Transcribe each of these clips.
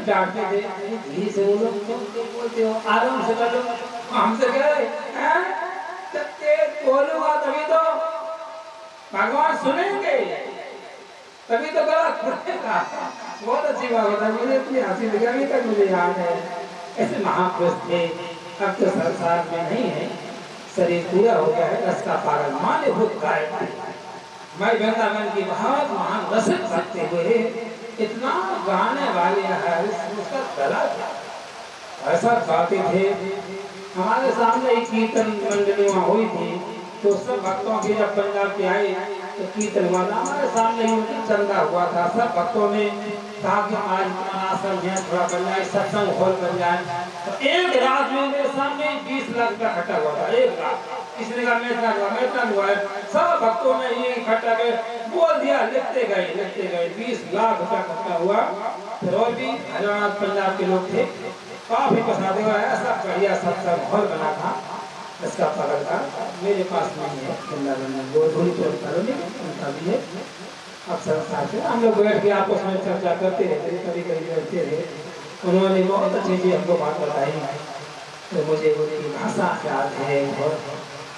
डांटते थे धीरे से बोलो तुम बोलते हो आराम से कर लो हमसे कहे हैं तेज बोलूंगा तभी तो भगवान सुनेंगे तभी तो गला खुलेगा। बहुत अच्छी बात है मुझे इतनी हंसी लगी अभी तक मुझे याद है ऐसे महापुरुष थे अब तो संसार में नहीं है शरीर पूरा हो गया है रस का पागल माने भूत गायब मैं वृंदावन की बहुत महान रसिक भक्ति हुए इतना गाने वाले है उसका गला ऐसा गाते थे हमारे सामने एक कीर्तन मंडली वहाँ हुई थी तो सब भक्तों के जब पंजाब के आए तो कीर्तन हुआ था हमारे सामने ही उनकी चंदा हुआ था सब भक्तों ने कहा कि हमारे आश्रम है थोड़ा बन जाए सत्संग हॉल बन जाए तो एक रात में मेरे सामने 20 लाख का इकट्ठा हुआ था एक रात किसी का मेटना हुआ है सब भक्तों ने ये इकट्ठा कर बोल दिया लिखते गए 20 लाख रुपया इकट्ठा हुआ फिर और भी हरियाणा पंजाब के लोग थे काफी पसंद हुआ ऐसा बढ़िया सत्संग हॉल बना था इसका पकड़ का मेरे पास नहीं है वृंदावन में वो थोड़ी करोगे उनका भी है अक्सर साथ हम लोग बैठ के आपस में चर्चा करते रहते कभी बैठते रहे उन्होंने बहुत अच्छी चीज हमको बात बताई तो मुझे उनकी भाषा याद है और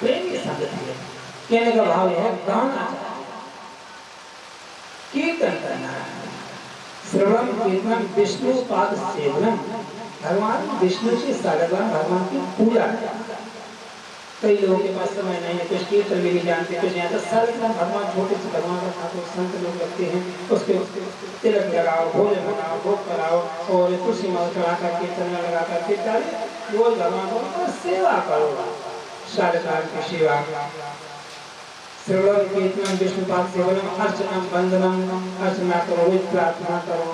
प्रेमी संगति है कहने का भाव है गाना कीर्तन करना श्रवण कीर्तन विष्णु पाद सेवनम भगवान विष्णु की साधना भगवान की पूजा कई लोगों के पास समय नहीं है कुछ कीर्तन भी नहीं जानते कुछ नहीं आता सर्वप्रथम भगवान छोटे से भगवान का ठाकुर संत लोग लगते हैं उसके तिलक लगाओ भोजन बनाओ भोग कराओ और तुलसी माला चढ़ाकर कीर्तन में लगाकर कीर्तन रोज भगवान को सेवा करो सारे काल की सेवा श्रवण कीर्तन विष्णुपाद सेवनम अर्चनम वंदनम अर्चना करो प्रार्थना करो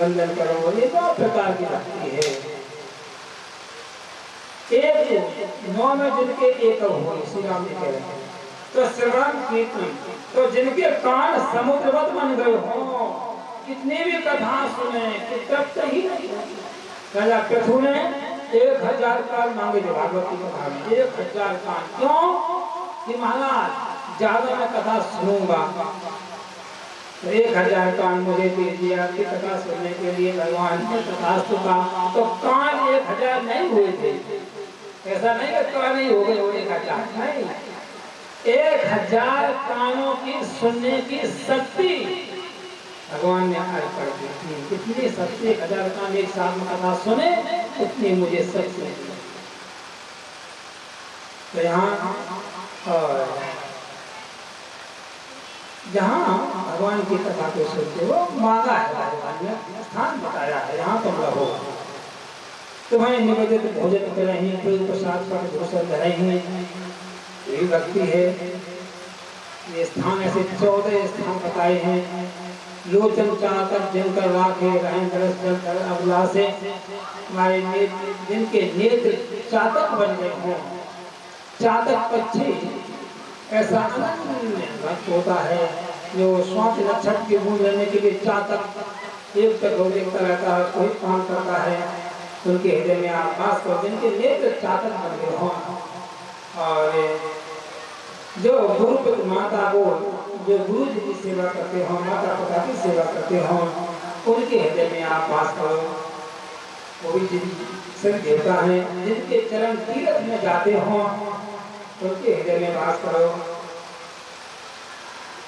वंदन करो ये दो प्रकार की भक्ति है एक नौ में जिनके एक हो श्री राम जी कह रहे हैं तो श्रवण कीर्तन तो जिनके कान समुद्रवत बन गए हो कितनी भी कथा सुने तब तक ही राजा पृथु ने 1000 कान मांगे थे भागवती कथा में 1000 कान क्यों कि महाराज ज्यादा मैं कथा सुनूंगा 1000 कान मुझे दे दिया कि कथा सुनने के लिए भगवान ने तथास्तु कहा तो कान 1000 नहीं हुए थे ऐसा नहीं कि कान नहीं हो गए 1000 नहीं 1000 कानों की सुनने की शक्ति भगवान ने अर्पण की थी कितनी शक्ति 1000 कान एक साथ में कथा सुने उतनी मुझे शक्ति तो यहाँ और जहाँ भगवान की कथा को सुनते वो मांगा है भगवान ने स्थान बताया है यहाँ तुम रहो तुम्हें निवेदित भोजन कर रहे हैं कोई प्रसाद पर घोषण कर रहे हैं यही भक्ति है ये स्थान ऐसे 14 स्थान बताए हैं लोचन चाहकर जिनकर राखे रहें दरअसल कर अभिलाषे हमारे जिनके नेत्र चातक बन गए हों चातक पक्षी ऐसा भक्त होता है जो स्वाति नक्षत्र की बूंद लेने के लिए चातक एक तक देखता रहता है कोई काम करता है उनके हृदय में आप पास कर जिनके नेत्र चातक बन गए हों और जो गुरुपति माता को जो गुरु जी की सेवा करते हो माता पिता की सेवा करते हो उनके हृदय में आप वास करो वो भी सिर्फ देवता है जिनके चरण तीर्थ में जाते हो उनके हृदय में वास करो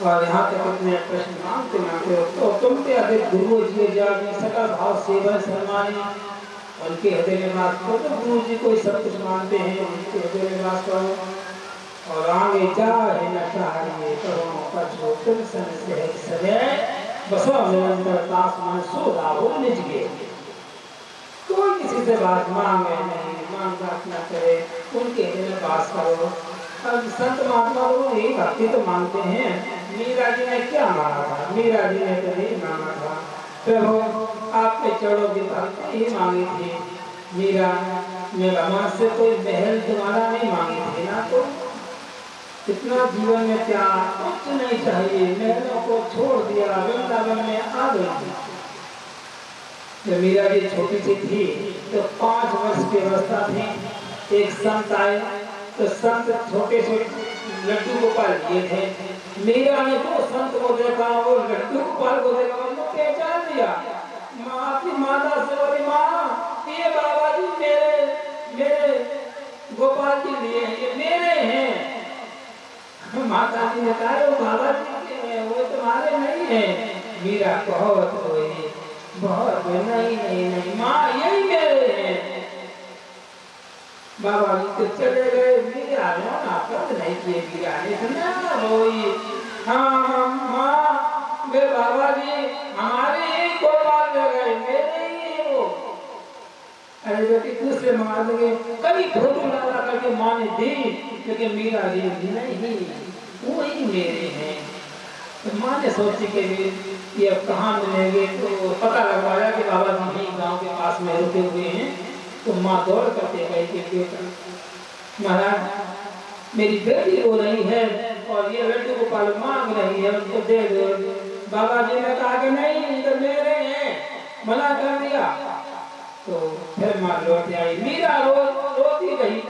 और यहाँ तक अपने प्रश्न मांगते मांगते हो तो तुम पे अधिक गुरु जी जाने सकल भाव सेवा सम्मानी उनके हृदय में वास करो तो गुरु जी को सब कुछ मानते हैं उनके हृदय में वास करो और आगे जाए न चाहिए करो कछो तुम सन से सदैव बसो निरंतर दास मन सो राहो निज के कोई किसी मुझसे बात मांगे नहीं, मांग बात न करे, उनके में बात करो। अब संत महात्मा लोग यही भक्ति तो मांगते हैं। मीरा जी ने क्या मांगा था? मीरा जी ने तो नहीं मांगा था, प्रभु आपके चरणों की भक्ति ही मांगी थी। मीरा ने भगवान से कोई महल तुम्हारा नहीं मांगी थी ना, तो इतना जीवन में प्यार कुछ नहीं चाहिए, महलों को छोड़ दिया, वृंदावन में आ गई। जब मीरा जी छोटी सी थी तो 5 वर्ष की अवस्था थी। एक संत आए तो संत छोटे से लड्डू गोपाल लिए थे। मीरा ने तो संत को देखा, वो लड्डू गोपाल को देखा, उनको पहचान लिया। माँ की माता से बोली, माँ ये बाबा जी मेरे गोपाल जी लिए, ये मेरे हैं। माता जी ने कहा वो बाबा जी के हैं, वो तुम्हारे नहीं है। मीरा बहुत रोई, बहुत नहीं माँ यही मेरे हैं। बाबा जी तो चले गए। मीरा रोना बंद नहीं किए। मीरा ने सुना रोई, हाँ माँ वे बाबा जी हमारे ही गोपाल ले गए, मेरे ही है वो। अरे बेटी दूसरे मार देंगे, कभी फोटो लगा करके माँ ने दी, लेकिन मीरा जी नहीं, वो ही मेरे हैं। तो माँ ने सोची कि ये अब कहाँ मिलेंगे, तो पता लगवाया कि बाबा जी ही गांव के पास में रुके हुए हैं। तो माँ दौड़ करके गई कि बेटा महाराज मेरी बेटी रो रही है और ये लड्डू गोपाल मांग रही है, उनको दे दो। बाबा जी ने कहा कि नहीं तो मेरे हैं, मना कर दिया। तो फिर माँ लौट आई। मीरा रोती रही।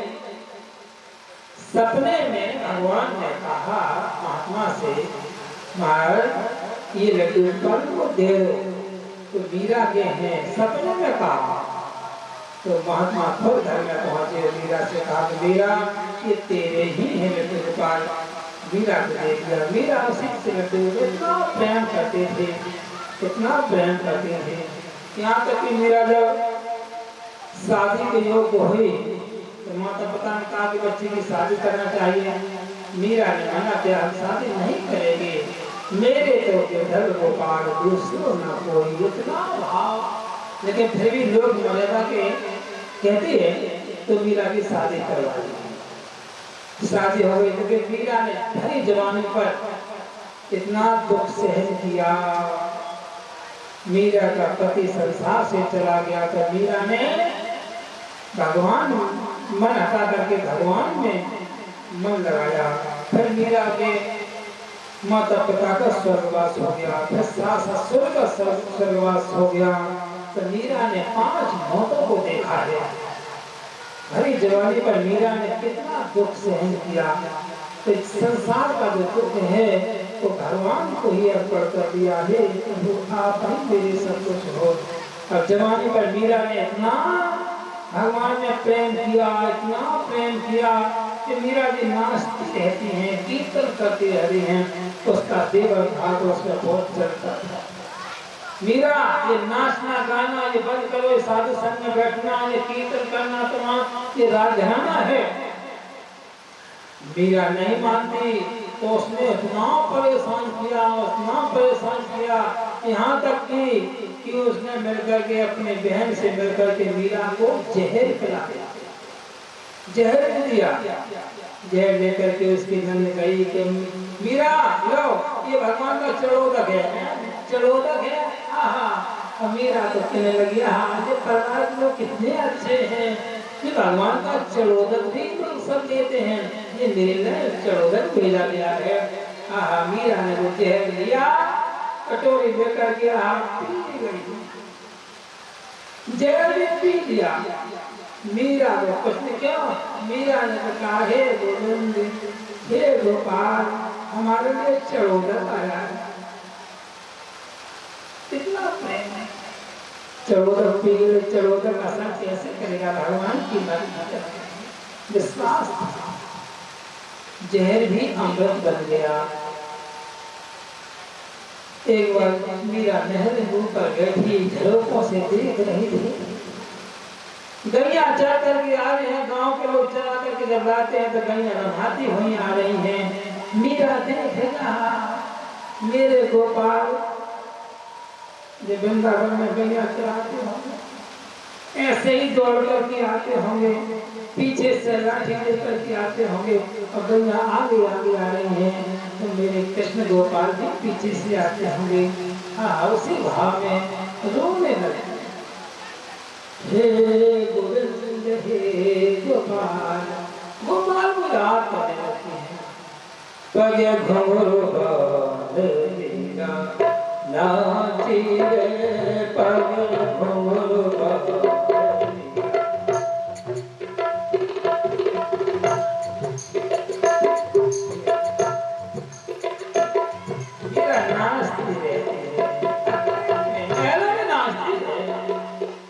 सपने में भगवान ने कहा महात्मा से, महाराज ये लड्डू गोपाल को दे दो। तो मीरा के हैं, सपने में कहा। तो महात्मा खुद घर में पहुंचे, मीरा से कहा कि मीरा ये तेरे ही है लड्डू गोपाल। मीरा को देख लिया। मीरा उसी से लड्डू इतना प्रेम करते थे, इतना प्रेम करते थे, यहाँ तक कि मीरा जब शादी के योग्य हुई तो माता पिता ने कहा कि बच्चे की शादी करना चाहिए। मीरा ने मना किया, शादी नहीं करेंगे, मेरे तो विठल गोपाल दूसरों न कोई, इतना भाव। लेकिन फिर भी लोग मर्यादा के कहते हैं तो मीरा की शादी करवा दी। शादी हो गई, लेकिन मीरा ने भरी जवानी पर इतना दुख सहन किया। मीरा का पति संसार से चला गया तो मीरा ने भगवान मन हटा करके भगवान में मन लगाया। फिर मीरा के माता पिता का स्वर्गवास हो गया, फिर सास ससुर का स्वर्गवास हो गया। तो मीरा ने 5 मौतों को देखा है। भरी जवानी पर मीरा ने कितना दुख सहन किया। तो संसार का जो दुख है तो भगवान को ही अर्पण कर दिया है, आप ही मेरे सब कुछ हो। अब जवानी पर मीरा ने इतना भगवान ने प्रेम किया, इतना प्रेम किया कि मीरा जी नाचती रहती हैं, कीर्तन करती रहती हैं। उसका देवर भाग उसमें बहुत चलता था। मीरा ये नाचना गाना ये बंद करो, ये साधु संग में बैठना, ये कीर्तन करना, तुम्हारा ये राजघराना है। मीरा नहीं मानती तो उसने इतना परेशान किया, इतना परेशान किया, यहाँ तक कि उसने मिलकर के अपने बहन से मिलकर के मीरा को जहर पिला दिया। जहर दिया। जहर लेकर के उसकी नंद गई कि मीरा लो ये भगवान का चढ़ोदक है, चढ़ोदक है। हाँ मीरा तो कहने लगी, हाँ ये प्रहलाद लोग कितने अच्छे हैं, ये भगवान का चढ़ोदक भी लोग सब लेते हैं, ये मेरे लिए चढ़ोदक भेजा गया है। हाँ मीरा ने वो जहर लिया, कटोरी लेकर के पी गई, जहर भी पी लिया। मीरा को कुछ नहीं क्या। मीरा ने कहा, हे गोविंद, हे गोपाल, हमारे लिए चढ़ोदक आया है। कितना प्रेम है। चढ़ोदक पी गए, चढ़ोदक असर कैसे करेगा, भगवान की मर्जी, विश्वास। जहर भी अमृत बन गया। एक बार मीरा नहर पर बैठी झरोकों से देख रही थी, गैया चढ़ करके आ रहे हैं, गांव के लोग चला करके जब लाते हैं तो गैया नहाती हुई आ रही हैं। मीरा देखेगा मेरे गोपाल जो वृंदावन में गैया चराते होंगे, ऐसे ही दौड़ करके आते होंगे, पीछे से लाठी लेकर के आते होंगे और गंगा आगे आगे आ रही है तो मेरे कृष्ण गोपाल भी पीछे से आते होंगे। हाँ, उसी भाव में रोने लगे, हे गोविंद हे गोपाल। गोपाल को याद करने लगती है, पगे घुंघरू बांधेगा नाची रे, पगे घुंघरू बांधेगा। मेरा नाचती रहती है, मेला में नाचती है,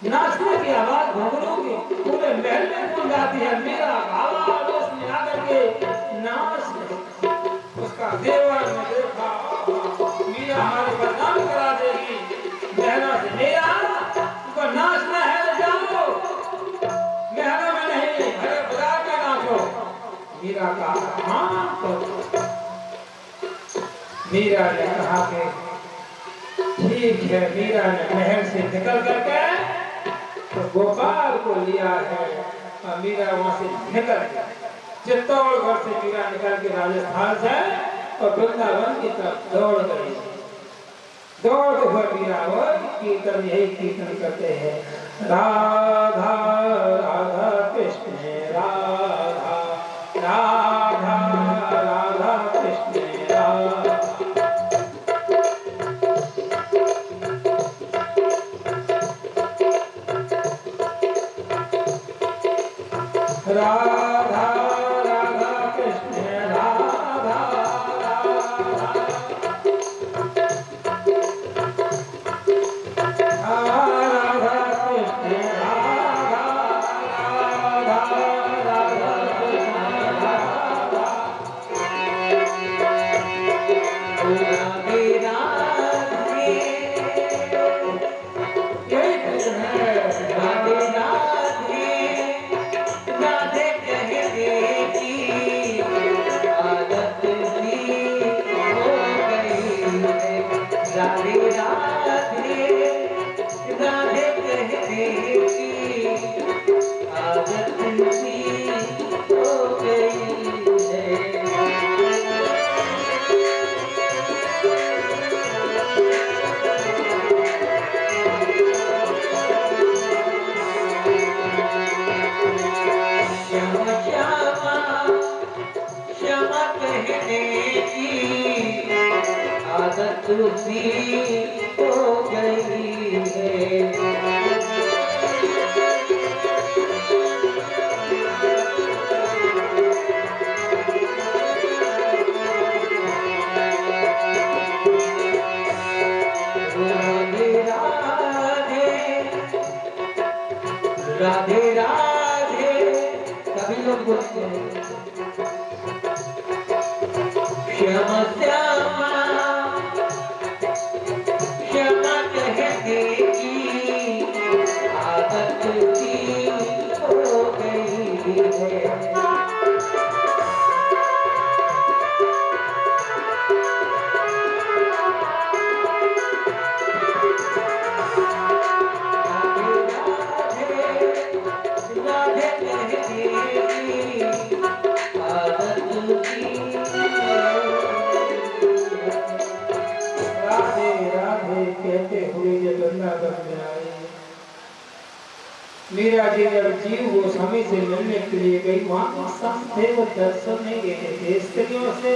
नाचने की आवाज घुंघरू की पूरे महल में गूंज जाती है। मेरा बाबा आवेश में आकर के नाच उसका देवर ने देखा, मीरा हमारे बदनाम करा देगी, महलों से मेरा तुमको नाचना है तो जाओ, महलों में नहीं भले बाजार में नाचो। मीरा का हाँ तो मीरा ने कहा कि ठीक है। मीरा ने महल से निकल करके तो गोपाल को लिया है और मीरा वहां से निकल गया। चित्तौड़गढ़ से मीरा निकल के राजस्थान से और वृंदावन की तरफ दौड़ गई। दौड़ हुए मीरा कीर्तन यही कीर्तन करते हैं, राधा राधा कृष्ण राधा राधा राधा कृष्ण राधा। राधा राधा कृष्ण राधा राधा कृष्ण राधा राधा कृष्ण राधा। राधे राधे यही कृष्ण है, राधे राधे राधे कहने की आदत सी हो गई है। राधे राधे राधे कहने की आदत सी हो गई है। श्यामा श्यामा कहने की आदत सी हो गई है। राधे राधे राधे राधे सभी लोग बोलते हैं, श्यामा श्यामा श्यामा कहने की आदत सी हो गई है। राधे राधे कहते हुए जब वृंदावन में आए, मीरा जी जब जीव गोस्वामी से मिलने के लिए गई, वहां संत वो दर्शन नहीं देते थे, स्त्रियों से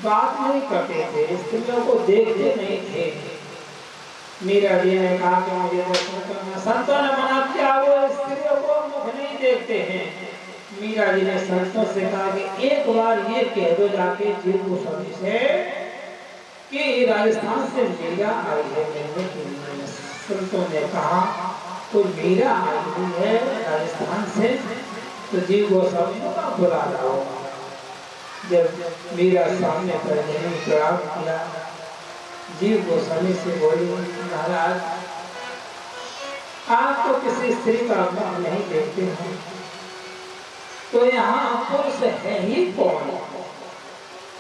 बात नहीं करते थे, स्त्रियों को देखते नहीं थे। मीरा जी ने कहा कि मुझे दर्शन करना, संतों ने मना किया, वो स्त्रियों को मुख नहीं देखते हैं। मीरा जी ने संतों से कहा कि एक बार ये कह दो जाके जीव गोस्वामी से कि राजस्थान से मीरा आई है मिलने के लिए। संतों ने कहा तो मीरा आई हुई है राजस्थान से, तो जीव गोस्वामी को बुला लाओ। जब मीरा सामने पर प्रणाम किया, जीव गोस्वामी से बोली, महाराज आप तो किसी स्त्री का मुख नहीं देखते हैं, तो यहाँ पुरुष है ही कौन?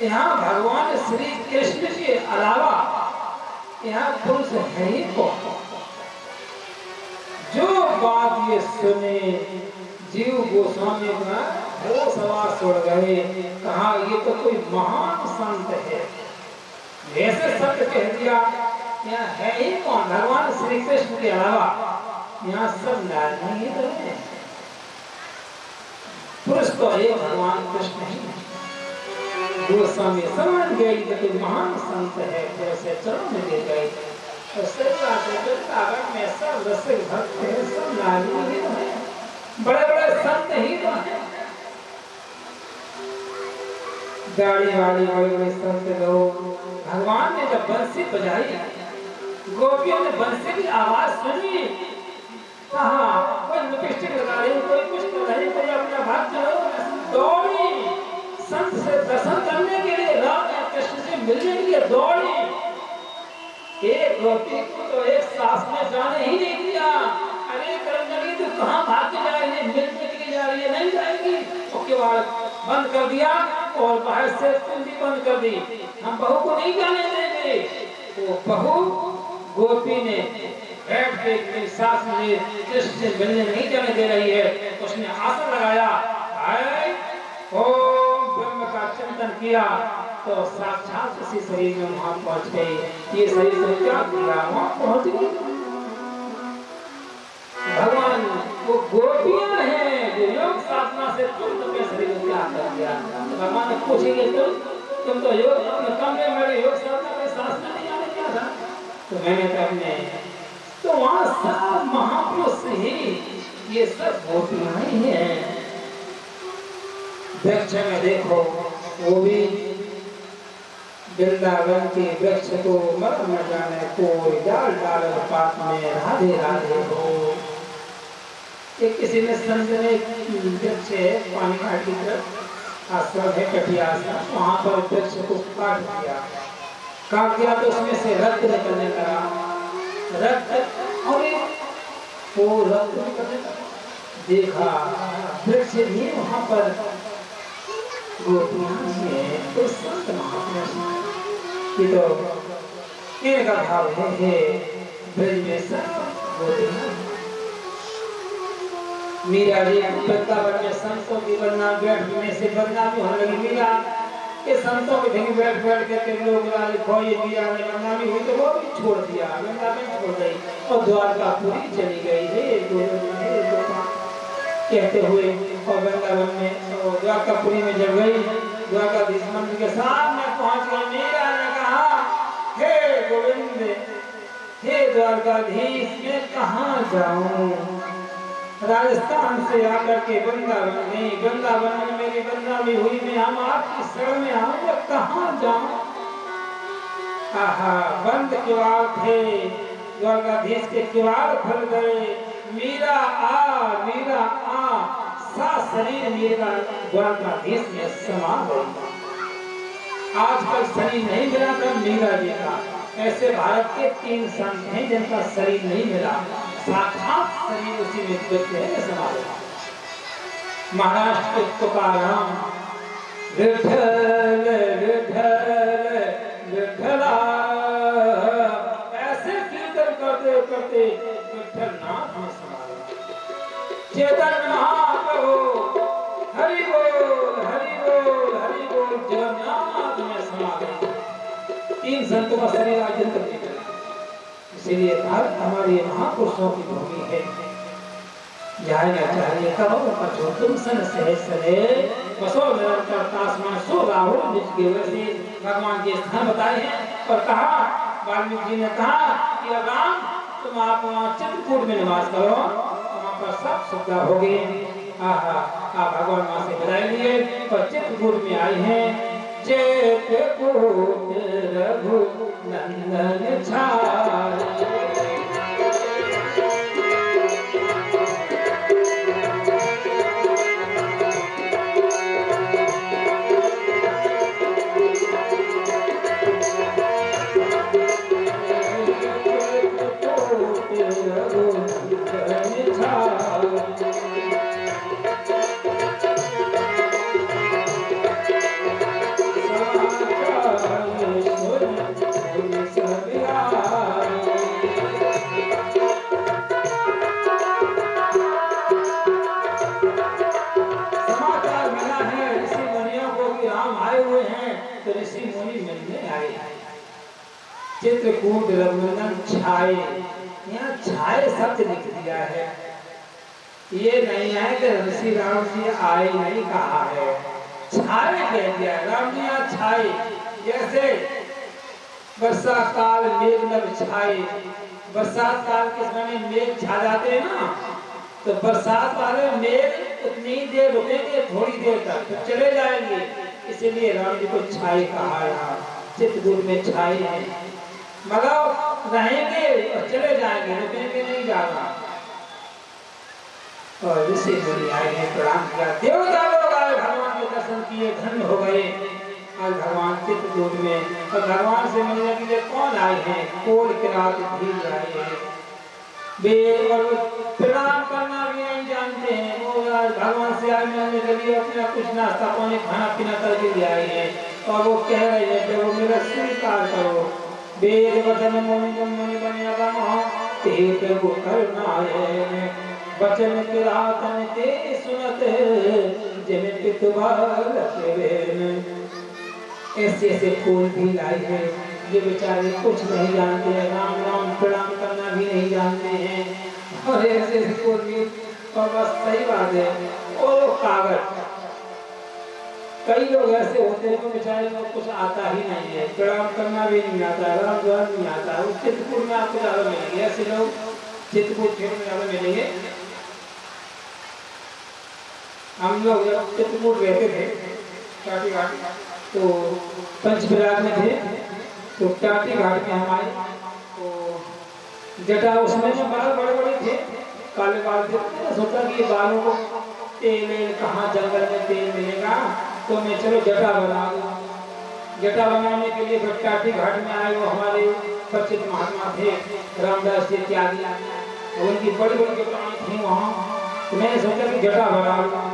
यहाँ भगवान श्री कृष्ण के अलावा यहाँ पुरुष है ही कौन? जो बात ये सुने जीव गोस्वामी का वो सवार छोड़ गए, कहा ये तो कोई महान संत है। ऐसे संत कह दिया, यहाँ है ही कौन? भगवान श्री कृष्ण के अलावा यहाँ सब नारी ही तो है, पुरुष तो एक भगवान कृष्ण ही। गोस्वामी समझ गए कि कोई महान संत है, फिर ऐसे चरण में दे गए। तो सही बात है, वृंदावन में सब रसिक भक्त है, सब नारी ही तो है, बड़े बड़े संत ही तो है। गाड़ी वाली बड़े बड़े संत लोग, भगवान ने जब बंसी बजाई, गोपियों ने बंसी की आवाज सुनी, कहा कोई लिपस्टिक लगा रही, कोई कुछ कर रही, कोई अपना भक्त दौड़ी संत से दर्शन करने के लिए, राधा कृष्ण से मिलने के लिए दौड़ी। एक गोपी को तो एक सास में जाने ही नहीं दिया। अरे करंगली तू कहाँ भाग के जा रही है, मिलने के लिए जा रही है, नहीं जाएगी। उसके बाद बंद कर दिया और बाहर से कुंडी बंद कर दी, हम बहू को नहीं जाने देंगे। वो बहू गोपी ने बैठ के सास में कृष्ण से मिलने नहीं जाने दे रही है, उसने आसन लगाया, ओम ब्रह्म का चिंतन किया, तो साक्षात उसी शरीर में वहां पहुंच गई। ये शरीर से क्या किया, वहां पहुंच गई। भगवान वो गोपियां हैं जो योग साधना से तुरंत अपने शरीर को त्याग कर दिया। भगवान ने पूछेंगे तुम तो योग अपने कमरे में योग साधना के साधना नहीं जाने क्या था, तो मैंने तो अपने, तो वहां सब महापुरुष ही ये सब गोपियां ही हैं। वृक्ष में देखो, वो भी वृंदावन के वृक्ष को मर न जाने कोई, डाल डाल पात में राधे राधे हो। एक किसी ने संजने वृक्ष पानी घाट की तरफ आश्रम है कटिया आश्रम, वहां पर वृक्ष को काट दिया तो उसमें से रक्त निकलने लगा, रक्त, और वो रक्त निकलने लगा। देखा वृक्ष भी वहां पर गोपियां हैं, तो संत महापुरुष ये तो इनका भाव है ब्रज में सब गोपियां। मीरा जी वृंदावन में संतों की बदनाम बैठने से बदनामी होने लगी। मीरा के संतों के ढंग बैठ बैठ करके लोग खोई, मीरा ने बदनामी हुई तो वो भी छोड़ दिया, वृंदावन छोड़ गई और द्वारकापुरी चली गई है कहते हुए। और वृंदावन में तो द्वारकापुरी में जब गई, द्वारकाधीश मंदिर के सामने पहुंच गई। मीरा ने कहा, हे गोविंद, हे द्वारकाधीश, मैं कहाँ जाऊं? राजस्थान से आकर के वृंदावन में, वृंदावन में मेरी बदनामी हुई, मैं हम आपकी शरण में आऊं, मैं कहाँ जाऊं? आहा, बंद किवाड़ थे, द्वारकाधीश के किवाड़ खुल गए। मीरा आ, सा शरीर मेरा द्वारकाधीश में समा गई। आजकल शरीर नहीं मिला था मीरा जी का। ऐसे भारत के 3 संत हैं जिनका शरीर नहीं मिला, साक्षात शरीर उसी में समा गया। महाराष्ट्र के तुकाराम, विठल विठल विठला, ऐसे कीर्तन करते करते विठल नाथ में समा गया। चेतन महाप्रभु हरि बोल हरि बोल हरि बोल, जगन्नाथ में समा गए। 3 संतों का शरीर आज तक नहीं मिला। इसीलिए भारत हमारे महापुरुषों की भूमि है। जाएगा चाहिए करो पछो तुम सन सहस्रे बसो निरंतर तासमान सो राहुल निज के वैसे भगवान के स्थान बताए हैं। और कहा, वाल्मीकि जी ने कहा कि राम तुम आप चित्रकूट में निवास करो, वहाँ पर सब सुविधा होगी। आहा, आप भगवान वहाँ से विदाई लिए और चित्रकूट में आए हैं। चित्रकूट रघु नंदन छाया, चित्रकूट रघुनंदन छाए, यहाँ छाए शब्द लिख दिया है। ये नहीं है कि ऋषि राम जी आए नहीं कहा है, छाए कह दिया। राम जी यहाँ छाए, जैसे बरसात काल मेघ नभ छाए, बरसात काल के समय में मेघ छा जाते हैं ना, तो बरसात वाले मेघ उतनी देर रुकेंगे, थोड़ी देर तक फिर चले जाएंगे, इसीलिए राम जी को छाए कहा। यहाँ चित्रकूट में छाए हैं, मतलब रहेंगे और चले जाएंगे, रुकेंगे नहीं जाना। और ऋषि मुनि आए हैं, प्रणाम किया, देवता लोग आए, भगवान के दर्शन किए, धन्य हो गए। आज भगवान चित्रकूट में, और भगवान से मिलने के लिए कौन आए हैं? कोल किरात धीर आए हैं। वे और प्रणाम करना भी नहीं जानते हैं, वो भगवान से आए मिलने के लिए अपना कुछ नाश्ता पानी खाना पीना करके ले आए हैं, और वो कह रहे हैं कि वो मेरा स्वीकार करो। वेद वचन मुनि मुनि बनिया बनो ते प्रभु करुणाए, वचन किरातन ते सुनत जिन पितुवाल केवेन। ऐसे ऐसे फूल भी लाए हैं, ये बेचारे कुछ नहीं जानते हैं, राम राम प्रणाम करना भी नहीं जानते हैं, और ऐसे ऐसे फूल भी, और बस सही बात है। और कागज, कई लोग ऐसे होते हैं तो बेचारे को कुछ आता ही नहीं है, प्रणाम करना भी नहीं आता, राम राम नहीं आता। उस चित्रकूट में आपको ज्यादा मिलेंगे ऐसे लोग, चित्रकूट क्षेत्र में ज्यादा मिलेंगे। हम लोग जब चित्रकूट रहते थे टाटी घाट, तो पंचप्रयाग में थे, तो टाटी घाट में हम आए, तो जटा उसमें जो बाल बड़े बड़े थे, काले बाल थे, तो सोचा कि ये बालों को तेल कहाँ जंगल में तेल मिलेगा, तो मैं चलो जटा बना दूँ। जटा बनाने के लिए फिर टाटी घाट में आए, वो हमारे परिचित महात्मा थे रामदास जी त्यागी, उनकी बड़ी बड़ी जटाएं थी वहाँ, तो मैंने सोचा कि जटा बना लूँ।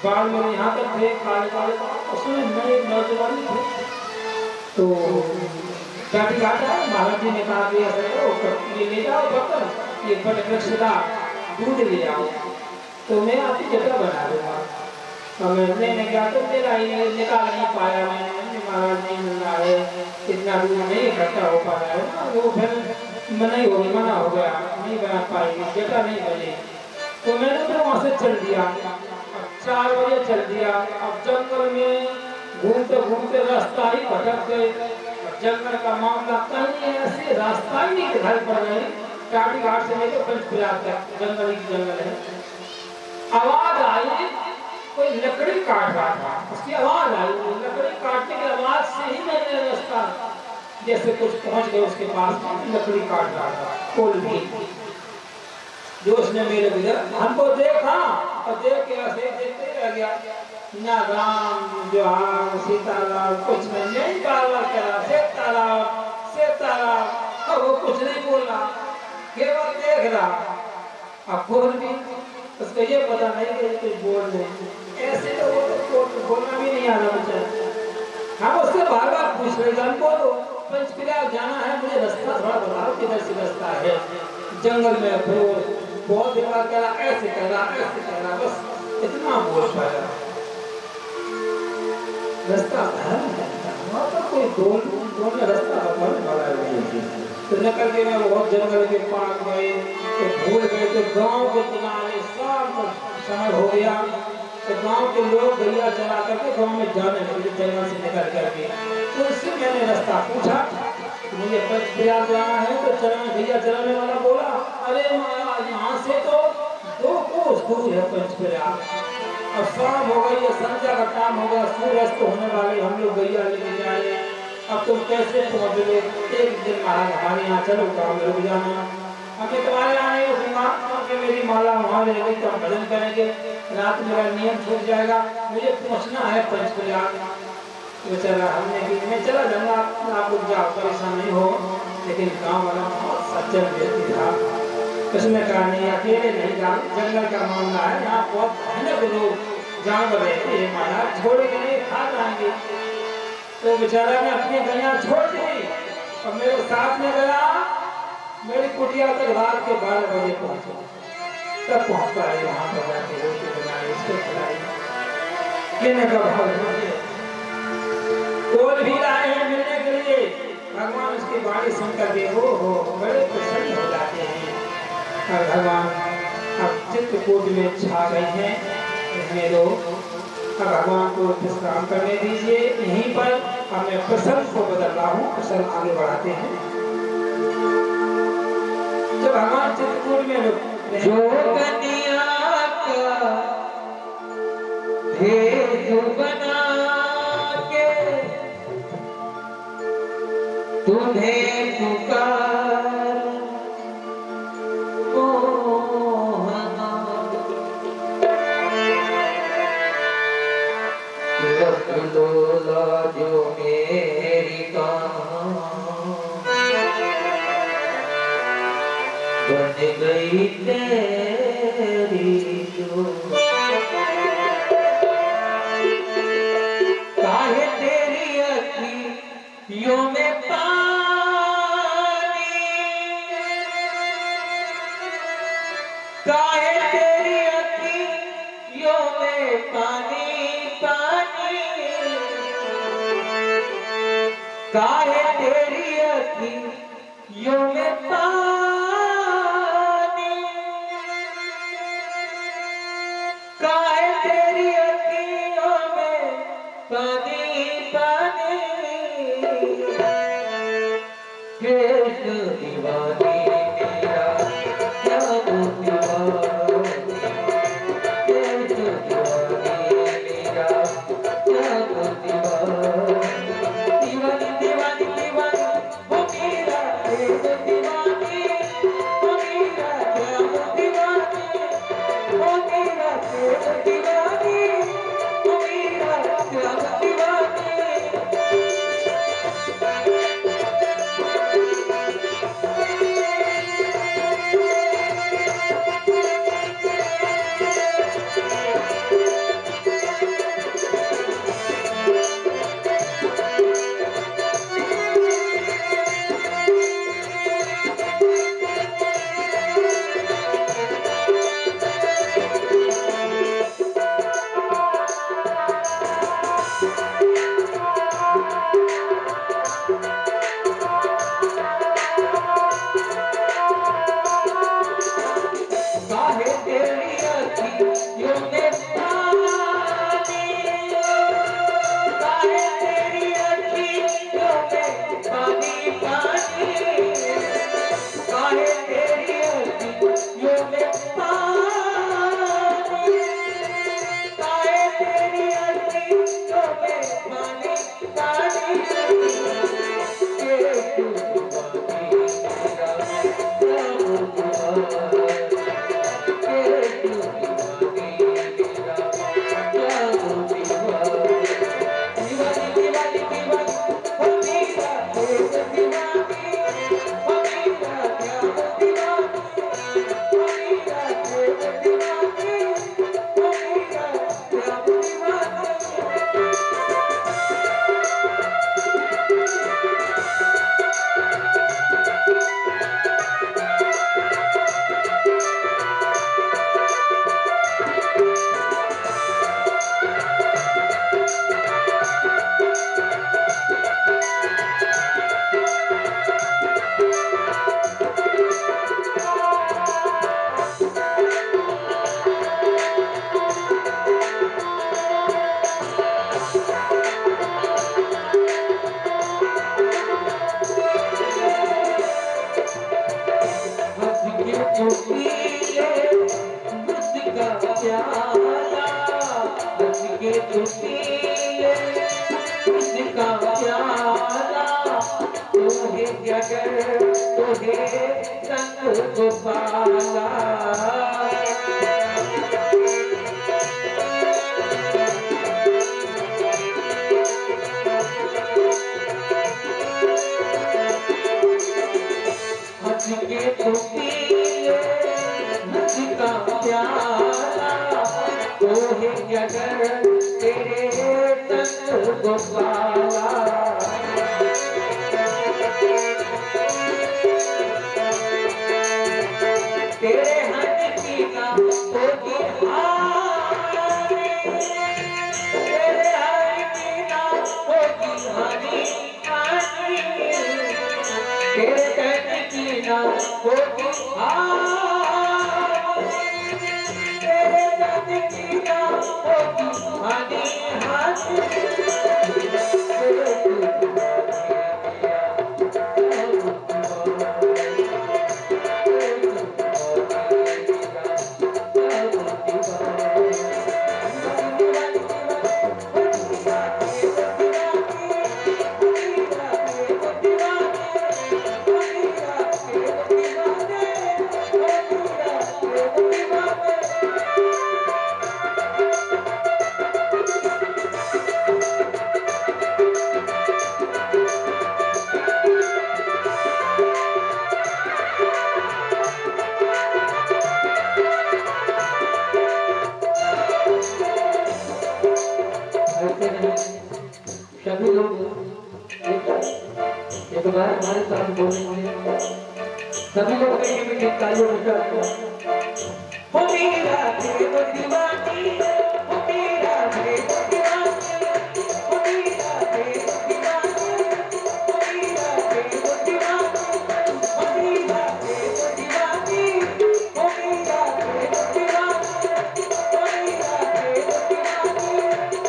बाल मेरे यहाँ तक थे, काले काले, उसमें नए नौजवान थे, तो टाटी घाट आया, महाराज जी ने कहा कि ये ले जाओ बर्तन, ये बट वृक्ष का दूध ले आओ, तो मैं आपकी जटा बना दूंगा। और मैंने क्या, तो मेरा ही निकाल नहीं पाया, मैंने महाराज नहीं मिल रहा है, इतना दूध नहीं इकट्ठा हो पा रहा है, वो फिर मना हो गया, नहीं बना पाएगी, जटा नहीं बने। तो मैंने फिर वहाँ से चल दिया, 4 बजे चल दिया। अब जंगल में घूमते घूमते रास्ता ही भटक गए, जंगल का मामला कहीं ऐसे रास्ता ही नहीं दिखाई पड़ रहे, टाटी घाट से लेकर पंचप्रयाग तक जंगल ही जंगल है। आवाज आई, कोई लकड़ी काट रहा था, उसकी आवाज आई, लकड़ी काटने की आवाज से ही मैंने रास्ता, जैसे कुछ पहुंच गए उसके पास, लकड़ी काट रहा था, कोल भी जो उसने मेरे भीतर हमको देखा, और देख के ऐसे देखते रह गया, ना राम जोहार सीताराम कुछ नहीं, बार बार करा सीताराम, और वो कुछ नहीं बोल रहा, केवल देख रहा। अब बोल भी उसको ये पता नहीं कि कुछ बोल रहे, ऐसे तो वो बोलना भी नहीं आ रहा बेचारा। हम उससे बार बार पूछ रहे, हमको पंचप्रयाग जाना है, मुझे रास्ता थोड़ा बताओ, किधर से रास्ता है। जंगल में फिर बहुत देर बाद कह रहा, ऐसे कह रहा, बस इतना बोल पाया। रास्ता वहाँ पर कोई दोनों रास्ता बताने वाला है। तो निकल के मैं बहुत जंगल के पास गए, तो भूल गए, तो गांव के किनारे शाम का समय हो गया, तो गांव के लोग गैया चला करके गांव में जाने लगे, जंगल से निकल करके। तो उससे मैंने रास्ता पूछा, मुझे पंचप्रयाग जाना है, तो चलना भैया, चलाने वाला बोला, अरे महाराज यहाँ से तो 2 कोस दूर है पंचप्रयाग, अब शाम हो गई है, संध्या का टाइम हो गया, सूर्यास्त होने वाले, हम लोग गैया लेके जा रहे हैं, अब तुम कैसे पहुँचोगे? एक दिन महाराज हमारे यहाँ चलो, काम रुक जाना, हमें तुम्हारे यहाँ नहीं रुकूंगा, क्योंकि मेरी माला वहाँ रह गई, तो हम भजन करेंगे, रात मेरा नियम छूट जाएगा, मुझे पहुँचना है पंचप्रयाग। बेचारा हमने कि मैं चला जाऊंगा, आप लोग जाओ, परेशान नहीं हो। लेकिन गांव वाला बहुत सज्जन व्यक्ति था, उसने कहा नहीं, अकेले नहीं जाओ, जंगल का मामला है, यहाँ बहुत भयानक लोग जानवर रहते हैं, महाराज छोड़ के नहीं, खा जाएंगे। तो बेचारा ने अपनी गैया छोड़ दी और मेरे साथ में गया, मेरी कुटिया तक रात के 12 बजे पहुंचे, तब पहुंच पाए वहां पर जाके रोटी बनाई, इसको खिलाई, कहने का भाव कोल भी लाए हैं मिलने के लिए भगवान उसकी बाणी सुनकर के हो बड़े प्रसन्न हो जाते हैं। और भगवान अब चित्रकूट में छा गए हैं, रहने दो। अब भगवान को विश्राम करने दीजिए यहीं पर। अब मैं प्रसंग को बदल रहा हूँ, प्रसंग आगे बढ़ाते हैं। जब भगवान चित्रकूट में जो कन्या का भेद बना के तुम्हें पुकार लोला जो मेरी बन गई तेरी जो काहे तेरी अखियों में पानी, काहे तेरी अखियों में पानी पानी, काहे तेरी अखियों में पानी, काहे तेरी अखियों में पानी पानी, कृष्ण दीवानी मेरा क्या दीवानी, कृष्ण दीवानी मेरा क्या दीवानी, दीवानी दीवानी दीवानी वो मेरा देव दीवानी, वो मेरा देव दीवानी, वो मेरा देव दीवानी, वो मेरा देव दीवानी। काहे तेरी अखियों में पानी, काहे तेरी अखियों में पानी पानी, काहे तेरी अखियों में पानी, काहे तेरी अखियों में पानी पानी, ये दीवानी मेरा तेरे हाथ की ना होगी हानि, तेरे हाथ की ना होगी हानि हानि, ना होगी हार, तेरे दर्द की ना होगी हानि हासिल। सभी लोग एक बार हमारे साथ बोलेंगे, सभी लोग मीठी मीठी तालियों बजाते हैं। हो मेरा देव दीवानी, हो मेरा देव दीवानी, हो मेरा देव दीवानी, हो मेरा देव दीवानी, हो मेरा देव दीवानी, हो मेरा देव दीवानी, हो मेरा देव दीवानी,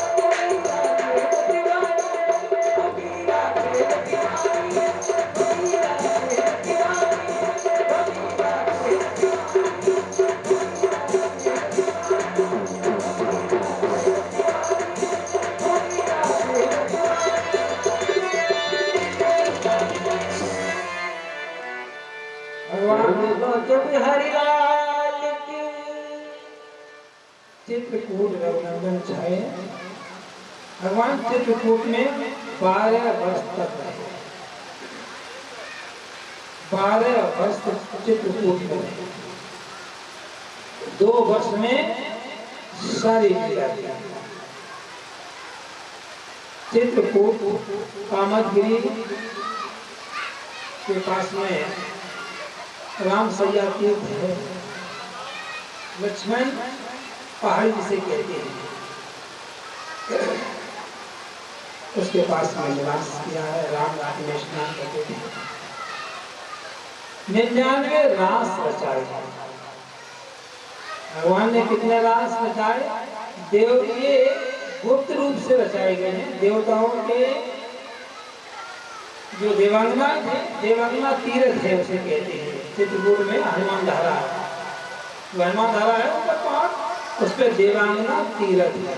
हो मेरा देव दीवानी, हो मेरा देव दीवानी, हो मेरा देव दीवानी, हो मेरा देव भगवान जब हरिलाल की चित्रकूट रघुनंदन छाए। भगवान चित्रकूट में 12 वर्ष तक रहे। 12 वर्ष तक चित्रकूट में रहे। 2 वर्ष में सारी लीला की। चित्रकूट कामदगिरी के पास में राम सैया तीर्थ है। लक्ष्मण पहाड़ी जिसे कहते हैं, उसके पास में निवास किया है। राम रात में स्नान करते थे। 99 रास रचाए। भगवान ने कितने रास रचाए? देव ये गुप्त रूप से रचाए गए हैं। देवताओं के जो देवांगना थे, देवांगना तीर्थ है उसे कहते हैं। चित्रकूट में हनुमान धारा है, हनुमान धारा है ऊपर पहाड़, उस पर देवांगना तीर्थ है।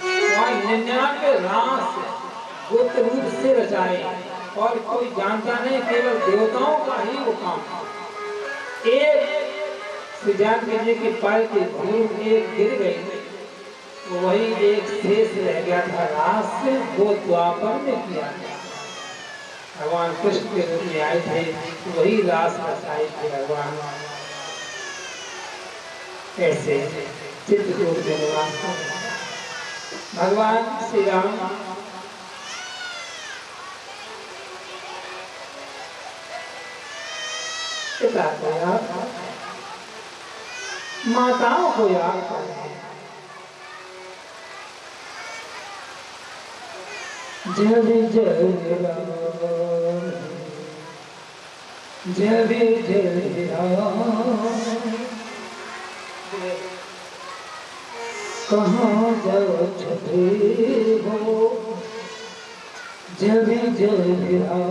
वहाँ 99 रास गुप्त रूप से रचाए और कोई जानता नहीं, केवल देवताओं का ही वो काम। एक सुजान जी के पैर की धूल एक गिर गई, वही एक शेष रह गया था रास से, वो द्वापर में किया था। भगवान कृष्ण के रूप में आए थे, वही रास रचाए थे भगवान। ऐसे चित्रकूट में निवास कर भगवान श्री राम पिता को याद, माताओं को याद करें। जय जय राम, जय जय राम। कहाँ जाओ छठे हो, जय जय राम।